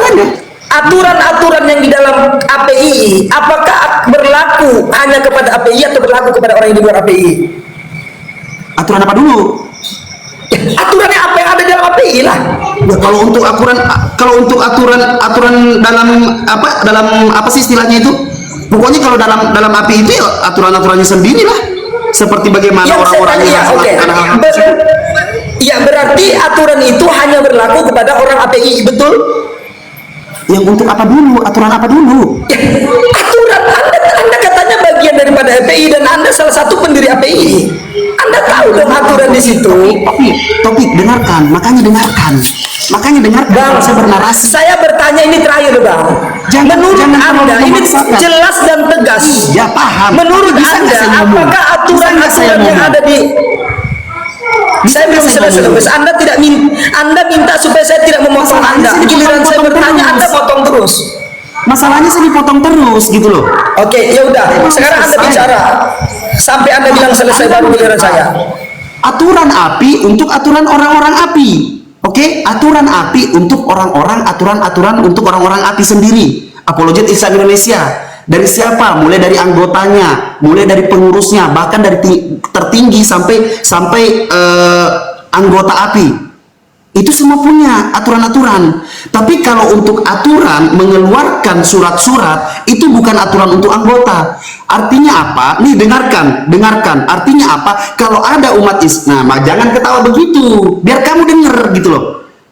Speaker 2: aturan-aturan yang di dalam API, apakah berlaku hanya kepada API atau berlaku kepada orang yang di luar API?
Speaker 1: Aturan apa dulu?
Speaker 2: Aturannya apa yang ada di dalam API lah.
Speaker 1: Ya, kalau untuk aturan dalam apa sih istilahnya itu? Pokoknya kalau dalam API itu ya aturan-aturannya sendiri lah. Seperti bagaimana
Speaker 2: Yang saya
Speaker 1: orang-orang
Speaker 2: tanya,
Speaker 1: yang
Speaker 2: oke.
Speaker 1: melakukan hal
Speaker 2: Ya berarti aturan itu hanya berlaku kepada orang API, betul?
Speaker 1: yang untuk apa dulu? Aturan apa dulu?
Speaker 2: Ya, aturan Anda katanya bagian daripada API dan Anda salah satu pendiri API. Anda tahu dong aturan di situ.
Speaker 1: Topik dengarkan, makanya dengarkan.
Speaker 2: Bang,
Speaker 1: saya bernarasi.
Speaker 2: saya bertanya ini terakhir, Bang. Menurut
Speaker 1: jangan
Speaker 2: Anda
Speaker 1: terlalu
Speaker 2: ini
Speaker 1: memaksakan.
Speaker 2: jelas dan tegas.
Speaker 1: Ya paham.
Speaker 2: Menurut
Speaker 1: Bisa nggak
Speaker 2: Anda,
Speaker 1: saya ngomong?
Speaker 2: apakah
Speaker 1: Bisa
Speaker 2: aturan
Speaker 1: nggak saya
Speaker 2: yang
Speaker 1: ngomong?
Speaker 2: ada di saya belum
Speaker 1: saya
Speaker 2: selesai.
Speaker 1: ngomong?
Speaker 2: Anda minta supaya saya tidak memotong
Speaker 1: Masalahnya
Speaker 2: Anda.
Speaker 1: sih
Speaker 2: Giliran saya
Speaker 1: dipotong
Speaker 2: bertanya,
Speaker 1: terus.
Speaker 2: Anda potong terus.
Speaker 1: Masalahnya saya dipotong terus gitu loh.
Speaker 2: Oke, ya udah. Sekarang Anda
Speaker 1: Selesai.
Speaker 2: bicara sampai Anda bilang selesai baru giliran saya.
Speaker 1: Aturan API untuk aturan orang-orang API. Oke, aturan API untuk orang-orang, aturan untuk orang-orang API sendiri. Apologet Islam Indonesia. Dari siapa? Mulai dari anggotanya, mulai dari pengurusnya, bahkan dari tertinggi sampai anggota API. Itu semua punya aturan-aturan. Tapi kalau untuk aturan mengeluarkan surat-surat, itu bukan aturan untuk anggota. Artinya apa? Nih dengarkan. Artinya apa? Kalau ada umat Islam, jangan ketawa begitu. Biar kamu dengar gitu loh.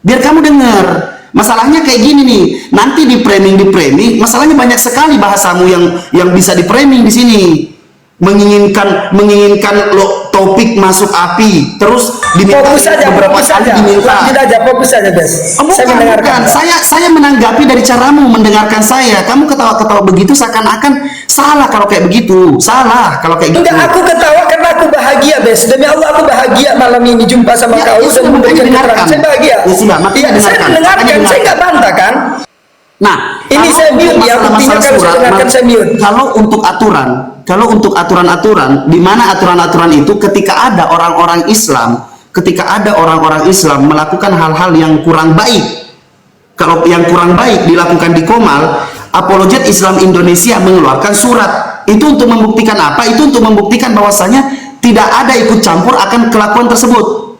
Speaker 1: Biar kamu dengar. Masalahnya kayak gini nih. Nanti di framing. Masalahnya banyak sekali bahasamu yang bisa di framing di sini. Menginginkan lo topik masuk api, terus diminta
Speaker 2: Fokus saja,
Speaker 1: beberapa
Speaker 2: fokus
Speaker 1: kali
Speaker 2: saja.
Speaker 1: diminta.
Speaker 2: Lanjut aja, fokus saja, Bes.
Speaker 1: Oh,
Speaker 2: Saya
Speaker 1: bukan,
Speaker 2: mendengarkan.
Speaker 1: bukan. Saya menanggapi dari caramu mendengarkan saya. Kamu ketawa-ketawa begitu seakan-akan salah kalau kayak begitu. Salah kalau kayak gitu.
Speaker 2: Enggak, aku ketawa karena aku bahagia, Bes. Demi Allah aku bahagia malam ini jumpa sama
Speaker 1: Ya,
Speaker 2: kau
Speaker 1: ya
Speaker 2: dan
Speaker 1: sudah,
Speaker 2: memberikan
Speaker 1: makanya
Speaker 2: keterangan.
Speaker 1: dengarkan.
Speaker 2: Saya bahagia.
Speaker 1: Ya sudah, makanya
Speaker 2: Iya, saya
Speaker 1: dengarkan.
Speaker 2: mendengarkan,
Speaker 1: Makanya
Speaker 2: saya nggak bantah kan.
Speaker 1: Nah,
Speaker 2: Ini
Speaker 1: kalau
Speaker 2: saya
Speaker 1: untuk
Speaker 2: mute ya, buktinya
Speaker 1: masalah-masalah
Speaker 2: kalau saya
Speaker 1: surat,
Speaker 2: dengarkan saya mute.
Speaker 1: kalau untuk aturan-aturan, di mana aturan-aturan itu ketika ada orang-orang Islam melakukan hal-hal yang kurang baik, kalau yang kurang baik dilakukan di Komal, Apologet Islam Indonesia mengeluarkan surat. Itu untuk membuktikan apa? Itu untuk membuktikan bahwasanya tidak ada ikut campur akan kelakuan tersebut.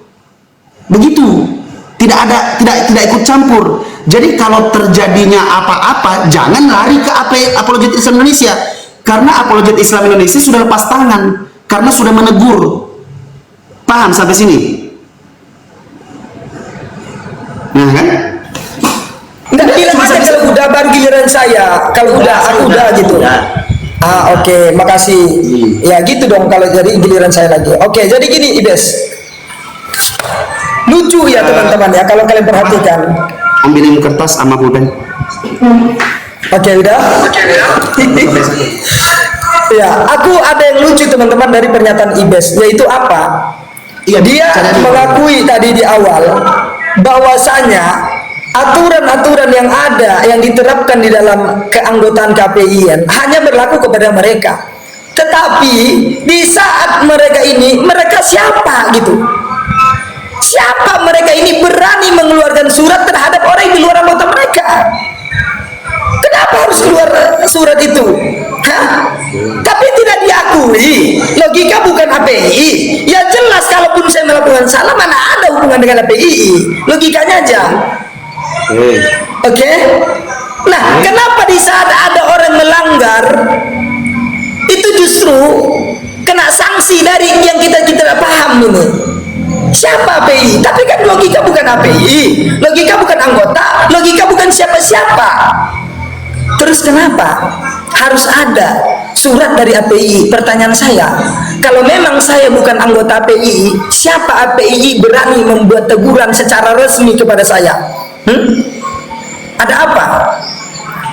Speaker 1: Begitu. Tidak ikut campur. Jadi kalau terjadinya apa-apa, jangan lari ke Apologet Islam Indonesia, karena Apologet Islam Indonesia sudah lepas tangan karena sudah menegur. Paham sampai sini? Nah kan?
Speaker 2: Enggak, bilang aja kalau udah baru giliran saya. Kalau udah aku udah gitu. Oke, makasih. Ya gitu dong kalau jadi giliran saya lagi. Oke, jadi gini Ibes. Lucu ya teman-teman ya kalau kalian perhatikan.
Speaker 1: Ambilin kertas sama pulpen.
Speaker 2: Oke, udah. Ya, aku ada yang lucu teman-teman dari pernyataan Ibes, yaitu apa?
Speaker 1: Iya,
Speaker 2: Dia mengakui tadi di awal bahwasanya aturan-aturan yang ada yang diterapkan di dalam keanggotaan KPIN hanya berlaku kepada mereka. Tetapi di saat mereka ini, mereka siapa gitu? Siapa mereka ini berani mengeluarkan surat terhadap orang yang di luar anggota mereka? Kenapa harus keluar surat itu? Hah? Tapi tidak diakui. Logika bukan API. Ya jelas kalaupun saya melakukan salah, mana ada hubungan dengan API. Logikanya aja. Oke? Nah, kenapa di saat ada orang melanggar itu justru kena sanksi dari yang kita tidak paham ini? Siapa API? Tapi kan logika bukan API, logika bukan anggota, logika bukan siapa-siapa. Terus kenapa harus ada surat dari API? Pertanyaan saya, kalau memang saya bukan anggota API, siapa API berani membuat teguran secara resmi kepada saya? Ada apa?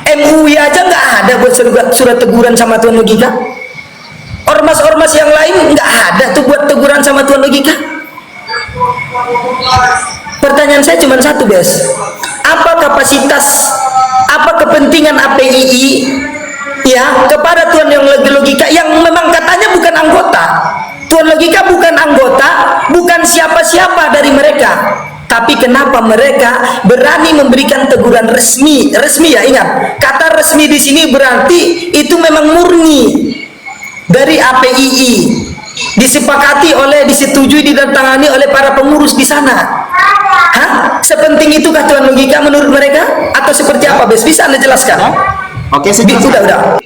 Speaker 2: MUI aja nggak ada buat surat teguran sama Tuan Logika. Ormas-ormas yang lain nggak ada tuh buat teguran sama Tuan Logika. Pertanyaan saya cuma satu, Bes. Apa kapasitas, apa kepentingan APII ya kepada Tuan yang Logika yang memang katanya bukan anggota? Tuan Logika bukan anggota, bukan siapa-siapa dari mereka. Tapi kenapa mereka berani memberikan teguran resmi? Resmi ya, ingat. Kata resmi di sini berarti itu memang murni dari APII. Disepakati oleh, disetujui, ditandatangani oleh para pengurus di sana. Hah? Sepenting itu kah Tuan Logika menurut mereka? Atau seperti apa, Bes? Bisa Anda jelaskan?
Speaker 1: Oke, saya jelaskan.
Speaker 2: Udah.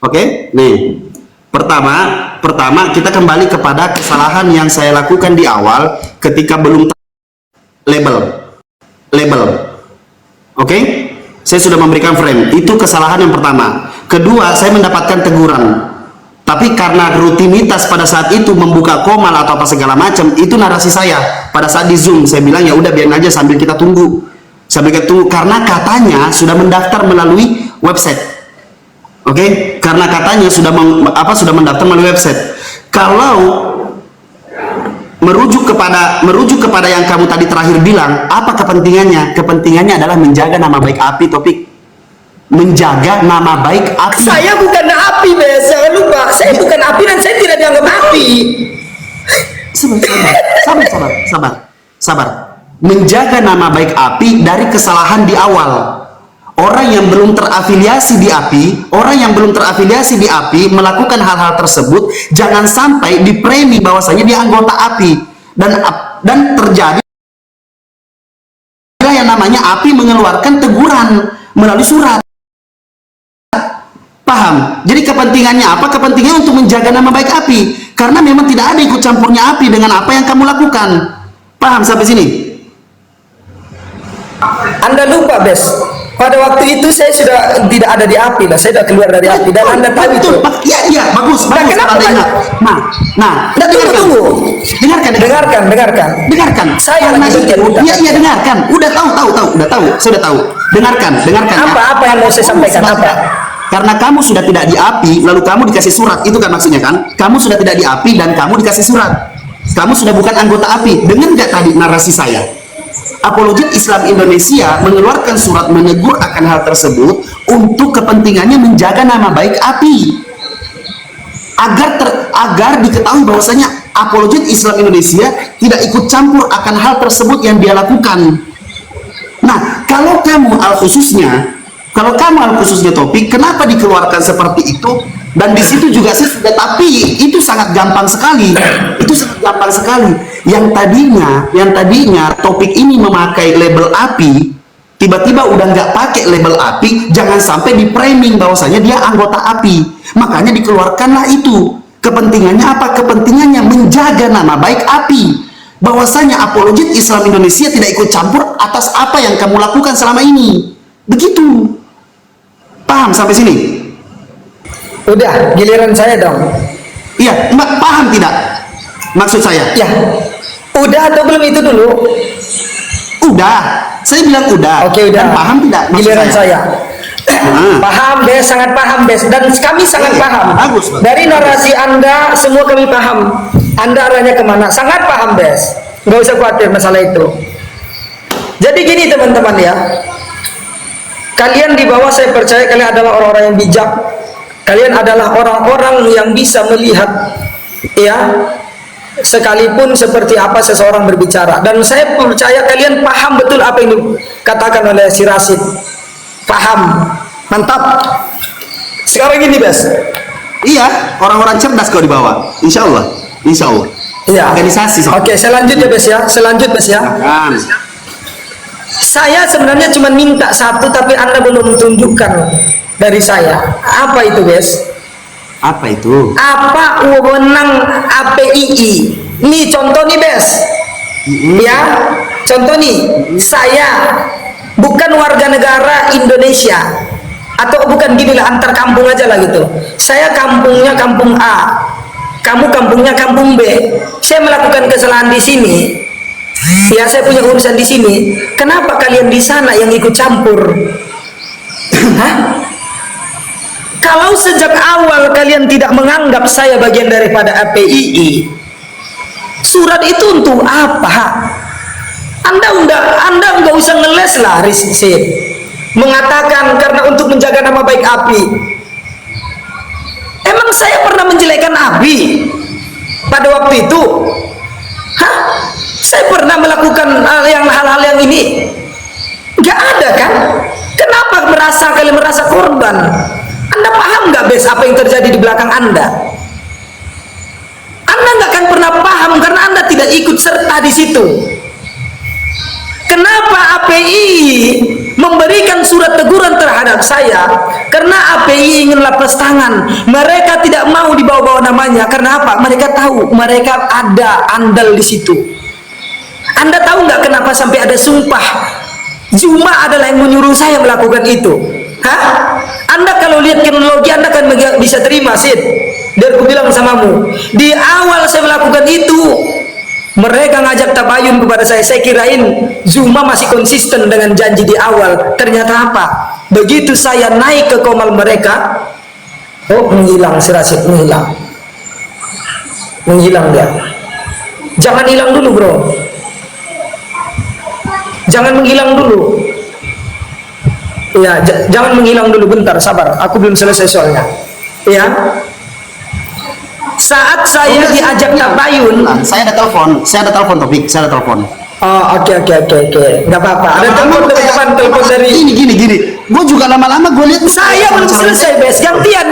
Speaker 1: Oke, nih. Pertama kita kembali kepada kesalahan yang saya lakukan di awal ketika belum label. Oke? Saya sudah memberikan frame. Itu kesalahan yang pertama. Kedua, saya mendapatkan teguran. Tapi karena rutinitas pada saat itu membuka komal atau apa segala macam, itu narasi saya. Pada saat di Zoom, saya bilang ya udah biarin aja sambil kita tunggu. Karena katanya sudah mendaftar melalui website. Oke? Karena katanya sudah mendaftar melalui website. Kalau merujuk kepada yang kamu tadi terakhir bilang, apa kepentingannya? Kepentingannya adalah menjaga nama baik API, Topik. Menjaga nama baik API.
Speaker 2: Saya bukan API, Bes. Jangan lupa, saya bukan API dan saya tidak dianggap API. Sabar. Menjaga nama baik API dari kesalahan di awal. Orang yang belum terafiliasi di API, melakukan hal-hal tersebut, jangan sampai dipremi bahwasanya dia anggota API dan terjadi yang namanya API mengeluarkan teguran melalui surat. Paham? Jadi kepentingannya apa? Kepentingannya untuk menjaga nama baik API, karena memang tidak ada ikut campurnya API dengan apa yang kamu lakukan. Paham sampai sini? Anda lupa, Bes. pada waktu itu saya sudah tidak ada di API lah, saya sudah keluar dari API dan Anda tahu itu.
Speaker 1: Iya, bagus.
Speaker 2: Nah, kenapa
Speaker 1: Anda ingat. Nah,
Speaker 2: tunggu. Dengarkan. Saya lagi
Speaker 1: Iya, dengarkan. Udah tahu. Saya udah tahu. Dengarkan.
Speaker 2: Apa yang mau saya sampaikan? Apa?
Speaker 1: Karena kamu sudah tidak di API, lalu kamu dikasih surat, itu kan maksudnya kan? Kamu sudah tidak di API dan kamu dikasih surat. Kamu sudah bukan anggota API. Dengar nggak tadi narasi saya? Apologet Islam Indonesia mengeluarkan surat menegur akan hal tersebut untuk kepentingannya menjaga nama baik API, agar diketahui bahwasanya Apologet Islam Indonesia tidak ikut campur akan hal tersebut yang dia lakukan. Nah, kalau kamu al khususnya Topik, kenapa dikeluarkan seperti itu? Dan di situ juga sih, tapi itu sangat gampang sekali. Yang tadinya Topik ini memakai label API, tiba-tiba udah nggak pakai label API, jangan sampai di framing bahwasanya dia anggota API. Makanya dikeluarkanlah itu. Kepentingannya apa? Kepentingannya menjaga nama baik API. Bahwasanya Apologet Islam Indonesia tidak ikut campur atas apa yang kamu lakukan selama ini. Begitu. Paham sampai sini?
Speaker 2: Udah, giliran saya dong.
Speaker 1: Iya, Mbak paham tidak? Maksud saya?
Speaker 2: Ya. Udah atau belum itu dulu?
Speaker 1: Udah. Saya bilang udah.
Speaker 2: Oke, udah.
Speaker 1: Dan paham tidak?
Speaker 2: Giliran saya. Paham, Bes, sangat paham, Bes. Dan kami sangat paham.
Speaker 1: Bagus.
Speaker 2: Dari narasi Anda, semua kami paham. Anda arahnya kemana? Sangat paham, Bes. Nggak usah khawatir masalah itu. Jadi gini teman-teman ya. Kalian di bawah saya percaya kalian adalah orang-orang yang bijak. Kalian adalah orang-orang yang bisa melihat, ya, sekalipun seperti apa seseorang berbicara. Dan saya percaya kalian paham betul apa yang dikatakan oleh si Rasid. Paham, mantap. Sekarang gini, Bes.
Speaker 1: Iya, orang-orang cerdas kau di bawah. Insya Allah.
Speaker 2: Iya.
Speaker 1: Organisasi.
Speaker 2: Oke, selanjutnya, Bes ya.
Speaker 1: Kan.
Speaker 2: Saya sebenarnya cuma minta satu, tapi Anda belum tunjukkan dari saya. Apa itu, Bes?
Speaker 1: Apa itu?
Speaker 2: Apa wewenang APII? Nih contoh nih, Bes. Ya, contoh nih. Saya bukan warga negara Indonesia, atau bukan ginilah, antar kampung aja lah gitu. Saya kampungnya kampung A, kamu kampungnya kampung B. Saya melakukan kesalahan di sini. Ya, saya punya urusan di sini. Kenapa kalian di sana yang ikut campur? Hah? Kalau sejak awal kalian tidak menganggap saya bagian daripada APII, surat itu untuk apa? Anda nggak usah ngeles lah, Rizky, mengatakan karena untuk menjaga nama baik API. Emang saya pernah menjelekkan API pada waktu itu? Hah? Saya pernah melakukan hal-hal yang ini? Gak ada kan? Kenapa kalian merasa korban? Anda paham nggak, Bes, apa yang terjadi di belakang Anda? Anda nggak akan pernah paham karena Anda tidak ikut serta di situ. Kenapa API memberikan surat teguran terhadap saya? Karena API ingin lepas tangan. Mereka tidak mau dibawa-bawa namanya. Karena apa? Mereka tahu mereka ada andal di situ. Anda tahu nggak kenapa sampai ada sumpah? Juma adalah yang menyuruh saya melakukan itu. Hah? Anda kalau lihat kronologi Anda kan bisa terima, Sid. Dan aku bilang samamu, di awal saya melakukan itu, mereka ngajak tabayun kepada saya. Saya kirain Zuma masih konsisten dengan janji di awal. Ternyata apa? Begitu saya naik ke komal mereka, oh, menghilang si Rasid, menghilang dia. Jangan hilang dulu, bro. Jangan menghilang dulu. Ya, jangan menghilang dulu, bentar, sabar. Aku belum selesai soalnya. Ya. Saat saya diajak tabayun,
Speaker 1: saya ada telepon Topik, saya ada telepon.
Speaker 2: Oh, oke. Enggak apa-apa. Ada telepon dari
Speaker 1: gini. Gue juga lama-lama gue lihat
Speaker 2: saya belum selesai, Bes. Gantian.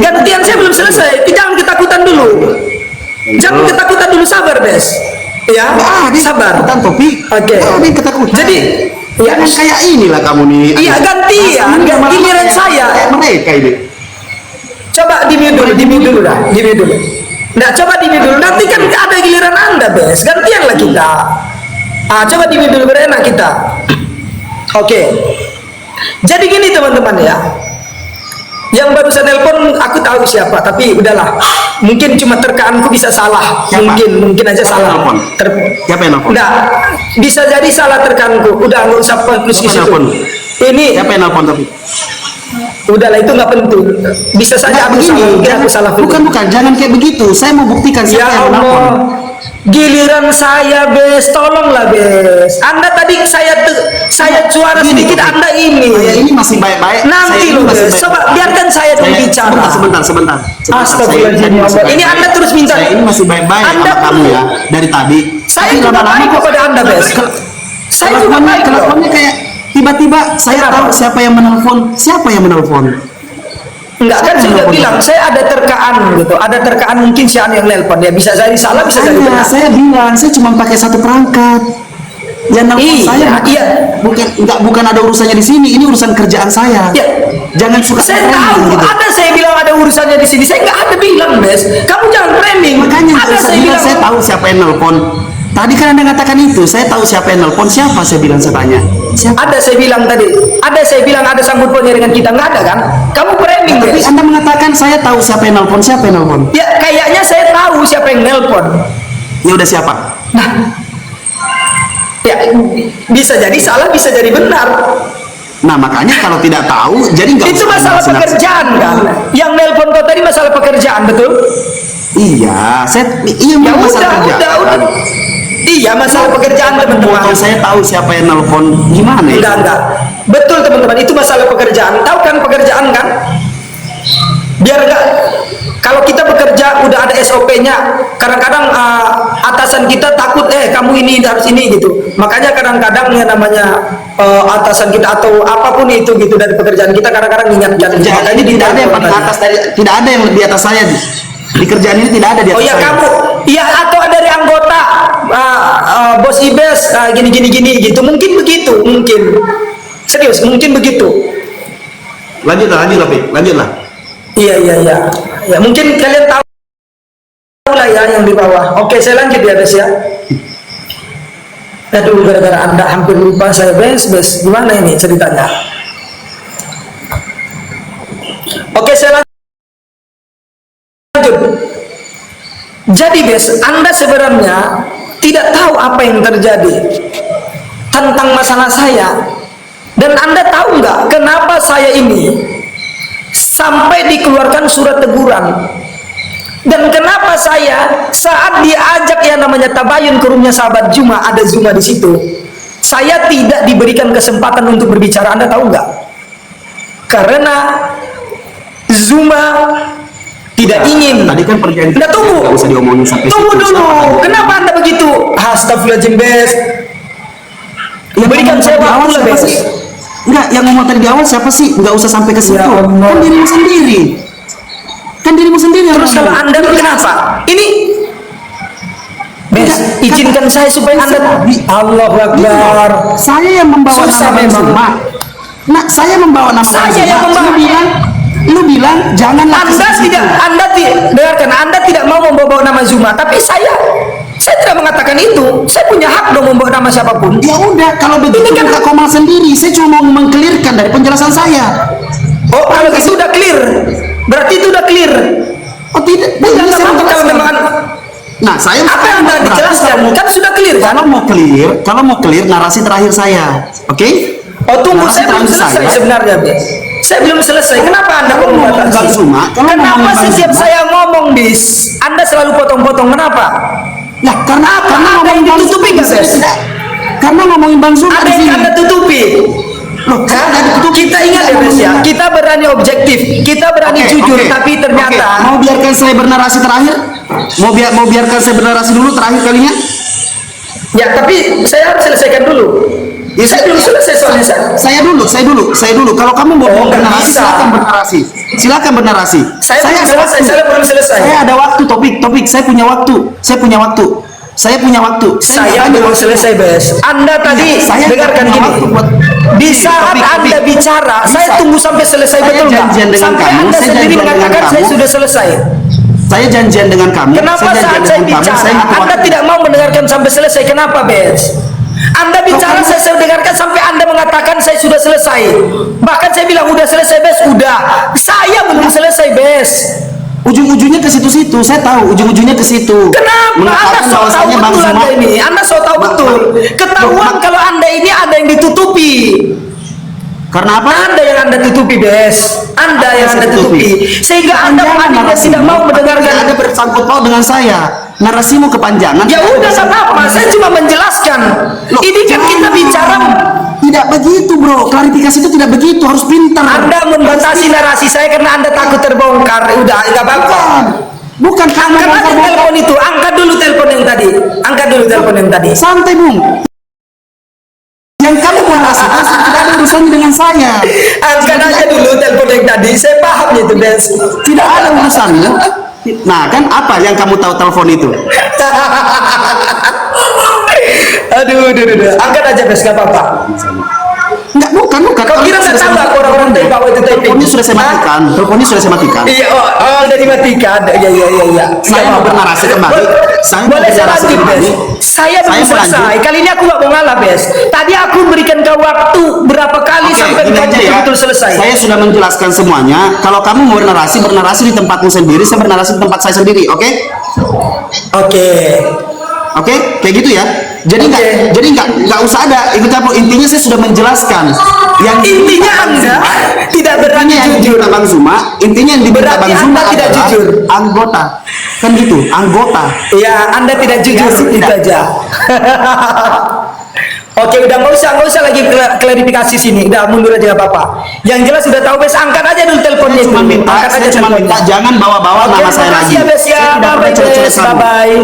Speaker 2: Gantian saya belum selesai. Jangan ketakutan dulu. Sabar, Bes. Ya, sabar.
Speaker 1: Topik.
Speaker 2: Oke.
Speaker 1: Ketakutan.
Speaker 2: Jadi, ya
Speaker 1: kayak inilah kamu nih.
Speaker 2: Iya, gantian. Giliran saya.
Speaker 1: Mereka ini.
Speaker 2: Coba di mute dulu. Nah, coba di mute dulu. Nanti kan ada giliran Anda, Bes. Gantian lah kita. Coba di mute dulu, berenak kita. Oke. Jadi gini teman-teman ya, yang barusan nelpon aku tahu siapa, tapi udahlah, mungkin cuma terkaanku bisa salah.
Speaker 1: Siapa?
Speaker 2: mungkin aja
Speaker 1: Siapa
Speaker 2: salah.
Speaker 1: yang nelpon? Siapa yang nelpon?
Speaker 2: Enggak, bisa jadi salah terkaanku. Udah nggak usah fokus di
Speaker 1: Siapa
Speaker 2: situ.
Speaker 1: nelpon?
Speaker 2: Ini
Speaker 1: Siapa yang nelpon tapi?
Speaker 2: udahlah, itu nggak penting. Bisa saja aku salah, mungkin aku salah.
Speaker 1: Bukan, jangan kayak begitu. Saya mau buktikan
Speaker 2: Ya
Speaker 1: siapa yang nelpon.
Speaker 2: Allah, giliran saya Bes, tolonglah Bes. Anda tadi saya suara
Speaker 1: Gini,
Speaker 2: sedikit,
Speaker 1: Oke.
Speaker 2: Anda ini.
Speaker 1: Saya ini masih baik-baik.
Speaker 2: Nanti
Speaker 1: Saya ini
Speaker 2: loh
Speaker 1: masih
Speaker 2: Bes,
Speaker 1: baik-baik.
Speaker 2: coba biarkan saya dulu bicara.
Speaker 1: Sebentar.
Speaker 2: Astagfirullahaladzim,
Speaker 1: Saya masih
Speaker 2: Allah. Ini
Speaker 1: baik-baik.
Speaker 2: Anda terus minta.
Speaker 1: Saya ini masih baik-baik
Speaker 2: Anda
Speaker 1: sama kamu ya dari tadi.
Speaker 2: Saya
Speaker 1: Tapi
Speaker 2: juga
Speaker 1: lama-lama
Speaker 2: baik
Speaker 1: kok-
Speaker 2: kepada Anda Bes. Saya juga baik loh.
Speaker 1: Kelakuannya kayak tiba-tiba saya
Speaker 2: Kenapa?
Speaker 1: tahu siapa yang menelpon. Siapa yang menelpon?
Speaker 2: Enggak, kan saya udah bilang saya ada terkaan gitu, ada terkaan, mungkin si An yang nelpon ya, bisa jadi salah, bisa jadi benar.
Speaker 1: Saya bilang saya cuma pakai satu perangkat. Yang nelpon
Speaker 2: Iya,
Speaker 1: saya
Speaker 2: iya.
Speaker 1: bukan ada urusannya di sini. Ini urusan kerjaan saya.
Speaker 2: Ya.
Speaker 1: Jangan suka
Speaker 2: Saya
Speaker 1: framing
Speaker 2: tahu,
Speaker 1: gitu.
Speaker 2: ada saya bilang ada urusannya di sini. Saya nggak ada bilang Bes, kamu jangan framing.
Speaker 1: Makanya
Speaker 2: ada
Speaker 1: saya bilang saya tahu siapa yang nelpon. Tadi kan Anda mengatakan itu, saya tahu siapa yang nelpon. Siapa saya bilang, saya tanya. Siapa?
Speaker 2: Ada saya bilang tadi, ada saya bilang ada sangkut pautnya dengan kita, nggak ada kan? Kamu framing
Speaker 1: Tapi
Speaker 2: Bes.
Speaker 1: Anda mengatakan saya tahu siapa yang nelpon. Siapa yang nelpon?
Speaker 2: Ya kayaknya saya tahu siapa yang nelpon.
Speaker 1: Ya udah siapa?
Speaker 2: Nah, ya bisa jadi salah, bisa jadi benar.
Speaker 1: Nah makanya kalau tidak tahu, jadi nggak
Speaker 2: Itu
Speaker 1: usah
Speaker 2: masalah
Speaker 1: nafsi-nafsi.
Speaker 2: pekerjaan kan? Yang nelpon kau tadi masalah pekerjaan, betul?
Speaker 1: Iya,
Speaker 2: Ya
Speaker 1: memang masalah kerjaan.
Speaker 2: udah. Iya, masalah pekerjaan teman-teman.
Speaker 1: Kalau saya tahu siapa yang nelpon, gimana ya?
Speaker 2: Enggak. Betul teman-teman, itu masalah pekerjaan. Tahu kan pekerjaan kan? Biar enggak, kalau kita bekerja udah ada SOP-nya. Kadang-kadang atasan kita takut, kamu ini harus ini gitu. Makanya kadang-kadang yang namanya atasan kita atau apapun itu gitu dari pekerjaan kita kadang-kadang ingatkan.
Speaker 1: Jadi tidak ada yang paling atas dari, tidak ada yang lebih atas saya di kerjaan ini, tidak ada di atas
Speaker 2: Oh ya
Speaker 1: saya.
Speaker 2: kamu, ya atau dari anggota bos Ibes gini gitu, mungkin begitu, mungkin serius, mungkin begitu.
Speaker 1: Lanjutlah, lanjutlah.
Speaker 2: Iya, ya mungkin kalian tahu lah ya yang di bawah. Oke, saya lanjut ya Bes ya. Aduh, gara-gara Anda hampir lupa saya Bes, gimana ini ceritanya? Oke, saya lanjut. Jadi Bes, Anda sebenarnya tidak tahu apa yang terjadi tentang masalah saya. Dan Anda tahu nggak kenapa saya ini sampai dikeluarkan surat teguran? Dan kenapa saya saat diajak yang namanya tabayun ke rumahnya sahabat Juma, ada Zuma di situ, saya tidak diberikan kesempatan untuk berbicara? Anda tahu nggak? Karena Zuma tidak ingin.
Speaker 1: Tadi kan perjanjian.
Speaker 2: Nah, tunggu.
Speaker 1: Nggak usah diomongin sampai
Speaker 2: Tunggu
Speaker 1: situ.
Speaker 2: dulu. Kenapa Anda begitu? Astagfirullahaladzim Bes.
Speaker 1: Ya,
Speaker 2: Berikan saya
Speaker 1: di awal
Speaker 2: waktu lah
Speaker 1: siapa
Speaker 2: Bes.
Speaker 1: sih? Enggak, yang ngomong tadi di awal siapa sih? Enggak usah sampai ke situ.
Speaker 2: Ya Allah.
Speaker 1: Kan dirimu sendiri.
Speaker 2: Terus kalau Anda kenapa? Ini Bes, izinkan saya supaya Anda. Allahu Akbar.
Speaker 1: Saya yang membawa
Speaker 2: Susah
Speaker 1: nama
Speaker 2: memang.
Speaker 1: Zuma. Nah, saya membawa nama
Speaker 2: Saya
Speaker 1: Zuma.
Speaker 2: yang membawa.
Speaker 1: Lu bilang janganlah
Speaker 2: Anda dengarkan, Anda tidak mau membawa nama Zuma, tapi saya tidak mengatakan itu. Saya punya hak dong membawa nama siapapun.
Speaker 1: Ya udah, kalau begitu
Speaker 2: Ini kan-
Speaker 1: buka Komal sendiri. Saya cuma mau mengkelirkan dari penjelasan saya.
Speaker 2: Oh, kalau itu udah clear. Berarti itu udah clear.
Speaker 1: Oh tidak,
Speaker 2: Tidak
Speaker 1: ini saya
Speaker 2: apa-apa kalau
Speaker 1: menjelaskan.
Speaker 2: memang
Speaker 1: Nah, saya
Speaker 2: apa yang Anda
Speaker 1: berarti
Speaker 2: dijelaskan kan sudah clear kan?
Speaker 1: kalau mau clear narasi terakhir saya, oke?
Speaker 2: Oh tunggu,
Speaker 1: Narasi
Speaker 2: saya belum
Speaker 1: terakhir
Speaker 2: selesai sebenarnya Bes. Saya belum selesai. Kenapa Anda
Speaker 1: Kalau
Speaker 2: mau
Speaker 1: ngomong Bang
Speaker 2: membatasi?
Speaker 1: Zuma, kalau
Speaker 2: Kenapa
Speaker 1: ngomong Bang
Speaker 2: setiap
Speaker 1: Zuma-
Speaker 2: saya ngomong Bis, Anda selalu potong-potong? Kenapa?
Speaker 1: Nah, karena
Speaker 2: Ada yang
Speaker 1: ngomongin Bang
Speaker 2: ditutupi
Speaker 1: Zuma,
Speaker 2: nggak, Bes?
Speaker 1: tidak. Karena ngomongin Bang Zuma
Speaker 2: Ada
Speaker 1: di
Speaker 2: yang
Speaker 1: sini.
Speaker 2: Anda tutupi?
Speaker 1: Loh,
Speaker 2: Hah?
Speaker 1: ada ditutupi.
Speaker 2: Kita ingat ya Bes ya, kita berani objektif, kita berani
Speaker 1: Oke,
Speaker 2: jujur,
Speaker 1: oke.
Speaker 2: tapi ternyata
Speaker 1: Oke, mau biarkan saya bernarasi terakhir? Mau biarkan saya bernarasi dulu terakhir kalinya?
Speaker 2: ya tapi saya harus selesaikan dulu. Ya, saya belum selesai soalnya
Speaker 1: Saya dulu. Kalau kamu mau
Speaker 2: Oh, nggak
Speaker 1: bernarasi,
Speaker 2: bisa.
Speaker 1: silakan bernarasi.
Speaker 2: Saya belum selesai, saya belum selesai.
Speaker 1: Saya ada waktu, topik. Saya punya waktu. Saya
Speaker 2: Saya belum selesai Bes. Anda tadi
Speaker 1: saya
Speaker 2: dengarkan
Speaker 1: punya
Speaker 2: gini.
Speaker 1: waktu buat-
Speaker 2: Di saat
Speaker 1: Topik.
Speaker 2: Anda bicara, saya
Speaker 1: Bisa.
Speaker 2: tunggu sampai selesai,
Speaker 1: Saya
Speaker 2: betul nggak?
Speaker 1: janjian dengan
Speaker 2: Sampai
Speaker 1: kamu,
Speaker 2: Anda
Speaker 1: saya
Speaker 2: sendiri
Speaker 1: janjian dengan
Speaker 2: mengatakan saya
Speaker 1: kamu.
Speaker 2: sudah selesai.
Speaker 1: Saya janjian dengan kamu.
Speaker 2: Kenapa
Speaker 1: janjian
Speaker 2: saat saya
Speaker 1: dengan kamu,
Speaker 2: bicara
Speaker 1: saya butuh
Speaker 2: Anda
Speaker 1: waktu.
Speaker 2: tidak mau mendengarkan sampai selesai? Kenapa Bes? Anda bicara saya dengarkan sampai Anda mengatakan saya sudah selesai. Bahkan saya bilang udah selesai bes, udah. Saya belum selesai bes.
Speaker 1: Ujung-ujungnya ke situ-situ, saya tahu ujung-ujungnya ke situ.
Speaker 2: Kenapa? Anda
Speaker 1: Mengatakan
Speaker 2: so tahu
Speaker 1: bahwasanya Bang
Speaker 2: betul
Speaker 1: Zuma
Speaker 2: Anda ini. Anda so tahu betul. Ketahuan kalau Anda ini ada yang ditutupi.
Speaker 1: Karena apa?
Speaker 2: Anda yang Anda tutupi, bes. Anda yang Anda tutupi. Sehingga Anda panik dan tidak mau mendengarkan.
Speaker 1: Ada bersangkut paut dengan saya. Narasimu kepanjangan.
Speaker 2: Ya udah, nggak apa-apa. Saya cuma menjelaskan.
Speaker 1: Loh,
Speaker 2: Ini kan kita
Speaker 1: jangan.
Speaker 2: bicara.
Speaker 1: Tidak begitu, bro. Klarifikasi itu tidak begitu. Harus pintar.
Speaker 2: Anda membatasi narasi saya karena Anda takut terbongkar. Udah, nggak apa-apa.
Speaker 1: Bukan karena
Speaker 2: Angkat aja telepon itu. Angkat dulu telepon yang tadi. Angkat dulu telepon yang tadi.
Speaker 1: santai, Bung. Yang kamu bahas itu tidak ada urusannya dengan saya.
Speaker 2: Angkat aja dulu telepon yang tadi. Saya paham itu, bes.
Speaker 1: Tidak ada urusannya. Nah, kan apa yang kamu tahu telepon itu?
Speaker 2: Aduh. Angkat aja, bes. Nggak apa-apa.
Speaker 1: Enggak, bukan.
Speaker 2: Kau kira saya tahu aku orang-orang dari bawah itu typing?
Speaker 1: Teleponnya sudah saya matikan. Teleponnya sudah saya matikan.
Speaker 2: Iya, udah dimatikan. Iya.
Speaker 1: Saya mau bernarasi kembali. Saya mau
Speaker 2: Boleh saya
Speaker 1: bernarasi
Speaker 2: lanjut, bes.
Speaker 1: kembali.
Speaker 2: Saya belum
Speaker 1: Saya
Speaker 2: selesai.
Speaker 1: melanjut.
Speaker 2: Kali ini aku nggak mau ngalah, bes. Tadi aku berikan kau waktu berapa kali
Speaker 1: Oke,
Speaker 2: sampai
Speaker 1: gini
Speaker 2: kau
Speaker 1: aja ya.
Speaker 2: betul selesai.
Speaker 1: Saya sudah menjelaskan semuanya. Kalau kamu mau bernarasi di tempatmu sendiri, saya bernarasi di tempat saya sendiri, oke?
Speaker 2: Oke.
Speaker 1: Oke, kayak gitu ya. Jadi nggak usah ada ikut campur. Intinya saya sudah menjelaskan. Yang
Speaker 2: Intinya Anda tidak berani
Speaker 1: yang
Speaker 2: jujur.
Speaker 1: diminta Bang Zuma, intinya yang diminta
Speaker 2: Berarti
Speaker 1: Bang Zuma
Speaker 2: Anda tidak
Speaker 1: adalah
Speaker 2: jujur.
Speaker 1: anggota. Kan gitu, anggota.
Speaker 2: Iya, Anda tidak jujur,
Speaker 1: Ya, sih,
Speaker 2: itu
Speaker 1: tidak.
Speaker 2: aja. Oke, udah nggak usah lagi klarifikasi sini. Udah mundur aja nggak apa-apa. Yang jelas sudah tahu, bes. Angkat aja dulu teleponnya.
Speaker 1: Cuma minta,
Speaker 2: Angkat
Speaker 1: saya
Speaker 2: aja
Speaker 1: cuma
Speaker 2: teleponnya.
Speaker 1: minta jangan bawa-bawa
Speaker 2: Oke,
Speaker 1: nama saya lagi.
Speaker 2: makasih ya, bes ya.
Speaker 1: Saya tidak pernah
Speaker 2: Bye,
Speaker 1: coret-coret
Speaker 2: bes.
Speaker 1: kamu.
Speaker 2: Bye.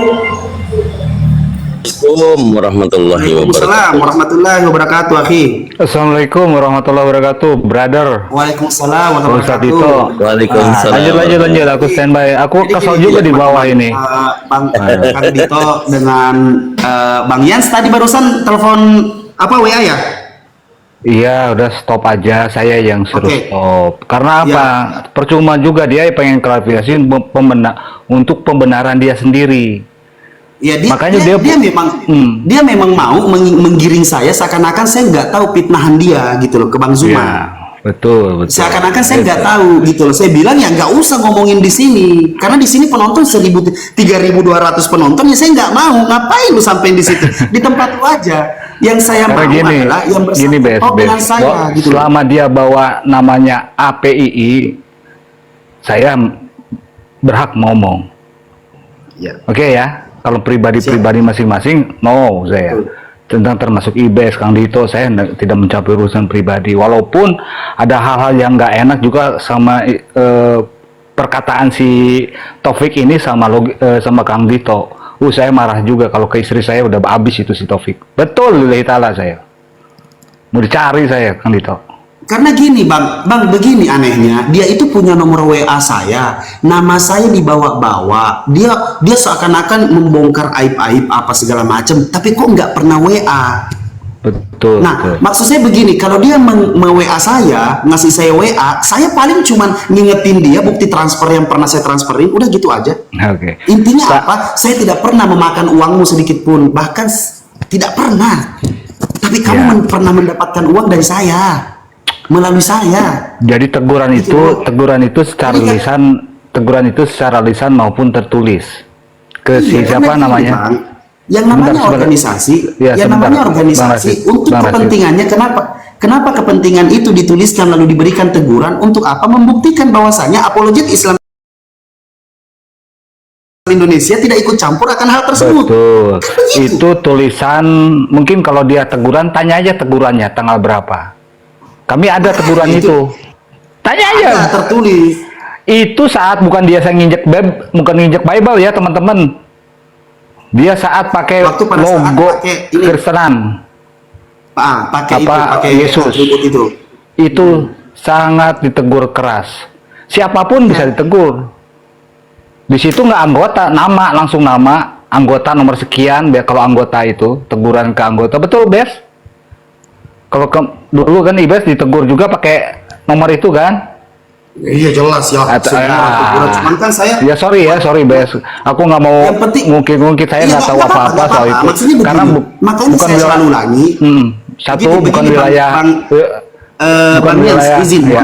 Speaker 3: Assalamualaikum warahmatullahi
Speaker 1: Waalaikumsalam
Speaker 3: wabarakatuh.
Speaker 1: warahmatullahi wabarakatuh, akhi.
Speaker 4: Assalamualaikum warahmatullahi wabarakatuh, brother.
Speaker 1: Waalaikumsalam
Speaker 4: Ustaz
Speaker 1: warahmatullahi
Speaker 4: Dito.
Speaker 1: wabarakatuh.
Speaker 3: Waalaikumsalam.
Speaker 4: Lanjut. Aku standby. Aku
Speaker 1: Jadi
Speaker 4: kesal
Speaker 1: gini,
Speaker 4: juga di bawah
Speaker 1: teman-teman,
Speaker 4: ini.
Speaker 1: Bang Kang Dito dengan Bang Yans tadi barusan telepon apa WA ya?
Speaker 4: Iya, udah stop aja. Saya yang suruh
Speaker 1: Oke.
Speaker 4: stop. Karena
Speaker 1: Ya.
Speaker 4: apa? Percuma juga dia pengen klarifikasi untuk pembenaran dia sendiri.
Speaker 1: Ya
Speaker 4: Makanya
Speaker 1: dia
Speaker 4: dia-
Speaker 1: memang dia memang mau menggiring saya seakan-akan saya nggak tahu fitnahan dia gitu loh ke Bang Zuma.
Speaker 4: Ya, betul.
Speaker 1: Seakan-akan saya nggak tahu gitu loh. Saya bilang ya nggak usah ngomongin di sini karena di sini penonton 3.200 penonton ya saya nggak mau. Ngapain lu sampein di situ? Di tempat lu aja. Yang saya
Speaker 4: Karena
Speaker 1: mau
Speaker 4: gini,
Speaker 1: adalah yang
Speaker 4: gini
Speaker 1: bersangkutan dengan saya gitu loh.
Speaker 4: selama dia bawa namanya APII, saya berhak ngomong.
Speaker 1: Ya.
Speaker 4: Oke ya, kalau pribadi-pribadi masing-masing, no saya.
Speaker 1: Betul.
Speaker 4: Tentang termasuk IBS, Kang Dito, saya tidak mencapai urusan pribadi. Walaupun ada hal-hal yang nggak enak juga sama perkataan si Taufik ini sama Kang Dito. Saya marah juga kalau ke istri saya udah habis itu si Taufik. Betul, lillahi ta'ala saya. Mau dicari saya, Kang Dito.
Speaker 1: Karena gini bang begini anehnya, dia itu punya nomor WA saya, nama saya dibawa-bawa, dia seakan-akan membongkar aib-aib apa segala macam, tapi kok nggak pernah WA.
Speaker 4: Betul.
Speaker 1: Nah,
Speaker 4: betul.
Speaker 1: maksud saya begini, kalau dia WA saya, ngasih saya WA, saya paling cuman ngingetin dia bukti transfer yang pernah saya transferin, udah gitu aja.
Speaker 4: Oke.
Speaker 1: Intinya
Speaker 4: Sa-
Speaker 1: apa? Saya tidak pernah memakan uangmu sedikit pun, bahkan tidak pernah. Tapi kamu
Speaker 4: Ya.
Speaker 1: pernah mendapatkan uang dari saya, melalui saya.
Speaker 4: Jadi
Speaker 1: Gitu.
Speaker 4: teguran itu secara
Speaker 1: Ini kan-
Speaker 4: lisan, teguran itu secara lisan maupun tertulis ke si
Speaker 1: Iya,
Speaker 4: siapa
Speaker 1: karena gini,
Speaker 4: namanya?
Speaker 1: Bang, yang namanya
Speaker 4: Sebentar.
Speaker 1: organisasi,
Speaker 4: Ya,
Speaker 1: yang
Speaker 4: sebentar.
Speaker 1: namanya
Speaker 4: Bang
Speaker 1: organisasi
Speaker 4: Rasid,
Speaker 1: untuk
Speaker 4: Bang Rasid.
Speaker 1: kepentingannya kenapa kepentingan itu dituliskan lalu diberikan teguran untuk apa? Membuktikan bahwasanya apologet Islam Indonesia tidak ikut campur akan hal tersebut.
Speaker 4: Betul.
Speaker 1: begitu.
Speaker 4: Itu tulisan, mungkin kalau dia teguran, tanya aja tegurannya tanggal berapa. Kami ada teguran
Speaker 1: itu.
Speaker 4: itu. Tanya aja.
Speaker 1: Ada tertulis.
Speaker 4: Itu saat bukan dia saya bukan nginjek Bible ya teman-teman. Dia saat pakai
Speaker 1: Waktu pada saat
Speaker 4: logo
Speaker 1: pakai ini.
Speaker 4: Kristen.
Speaker 1: Pakai itu,
Speaker 4: Apa,
Speaker 1: pakai
Speaker 4: Yesus.
Speaker 1: atribut itu.
Speaker 4: Itu sangat ditegur keras. Siapapun bisa ditegur. Di situ nggak anggota, langsung nama anggota nomor sekian. Kalau anggota itu teguran ke anggota, betul Bes? Kalau dulu kan Ibes ditegur juga pakai nomor itu kan?
Speaker 1: Iya jelas ya. Cuman kan saya
Speaker 4: ya sorry Bes, aku nggak mau
Speaker 1: yang penting
Speaker 4: ngungkit saya nggak tahu apa-apa soal itu.
Speaker 1: Maksudnya begini,
Speaker 4: Karena
Speaker 1: makanya
Speaker 4: bukan
Speaker 1: saya selalu ulangi.
Speaker 4: Satu bukan wilayah
Speaker 1: Bang Yans, izin,
Speaker 4: ya.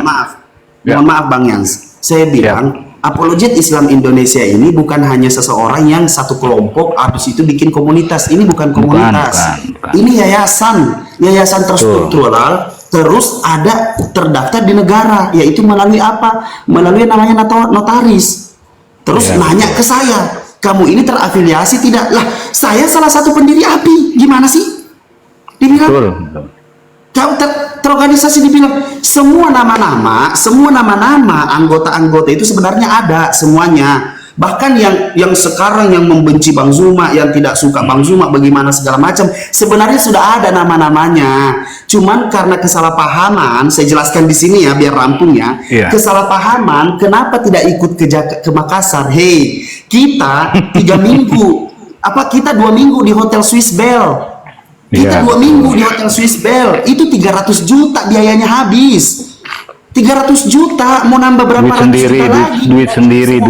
Speaker 1: mohon maaf Bang Yans. Saya bilang apologet Islam Indonesia ini bukan hanya seseorang yang satu kelompok habis itu bikin komunitas. Ini bukan komunitas.
Speaker 4: Bukan.
Speaker 1: Ini yayasan terstruktural. Terus ada terdaftar di negara, yaitu melalui apa? Melalui namanya notaris. Terus nanya ke saya, kamu ini terafiliasi tidak? Lah, saya salah satu pendiri API. Gimana sih? Dibilang, kamu terorganisasi, dibilang semua nama-nama anggota-anggota itu sebenarnya ada semuanya. Bahkan yang sekarang yang membenci Bang Zuma, yang tidak suka Bang Zuma, bagaimana segala macam, sebenarnya sudah ada nama-namanya. Cuman karena kesalahpahaman, saya jelaskan di sini ya biar rampung ya. Kesalahpahaman, kenapa tidak ikut ke Makassar? Hei, kita 3 minggu, kita 2 minggu di Hotel Swiss Bell. Kita 2 minggu di Hotel Swiss Bell, itu 300 juta biayanya habis. 300 juta, mau nambah berapa ratus juta lagi? Duit sendiri,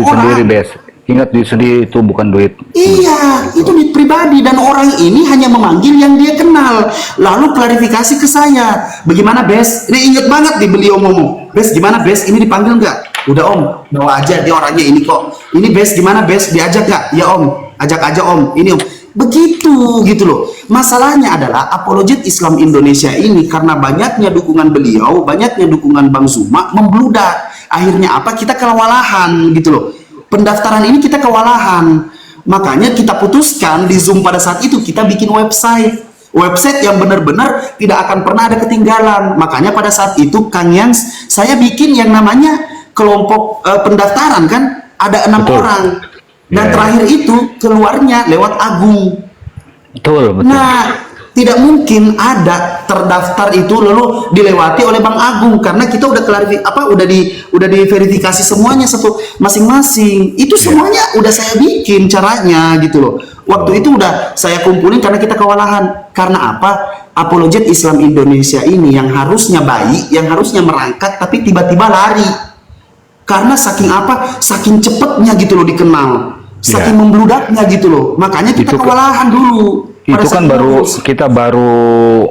Speaker 4: Bes. Ingat, duit sendiri itu bukan duit.
Speaker 1: Iya, itu duit pribadi, dan orang ini hanya memanggil yang dia kenal. Lalu klarifikasi ke saya, bagaimana Bes? Ini inget banget nih beliau ngomong, Bes gimana Bes? Ini dipanggil nggak? Udah Om, bawa aja, dia orangnya ini kok. Ini Bes gimana Bes? Diajak nggak? Ya Om, ajak aja Om. Ini Om. Begitu gitu loh. Masalahnya adalah apologet Islam Indonesia ini karena banyaknya dukungan beliau, banyaknya dukungan Bang Zuma membludak. Akhirnya apa? Kita kewalahan gitu loh. Pendaftaran ini kita kewalahan. Makanya kita putuskan di Zoom pada saat itu kita bikin website yang benar-benar tidak akan pernah ada ketinggalan. Makanya pada saat itu Kang Yans, saya bikin yang namanya kelompok pendaftaran kan, ada 6 orang. Dan terakhir itu keluarnya lewat Agung. Betul. Nah, tidak mungkin ada terdaftar itu lalu dilewati oleh Bang Agung karena kita udah udah diverifikasi semuanya satu masing-masing. Itu semuanya udah saya bikin caranya gitu loh. Waktu itu udah saya kumpulin karena kita kewalahan. Karena apa? Apologet Islam Indonesia ini yang harusnya baik, yang harusnya merangkak tapi tiba-tiba lari. Karena saking cepetnya gitu loh dikenal. Saking membludaknya gitu loh, makanya kita kewalahan dulu.
Speaker 4: Itu kan kita baru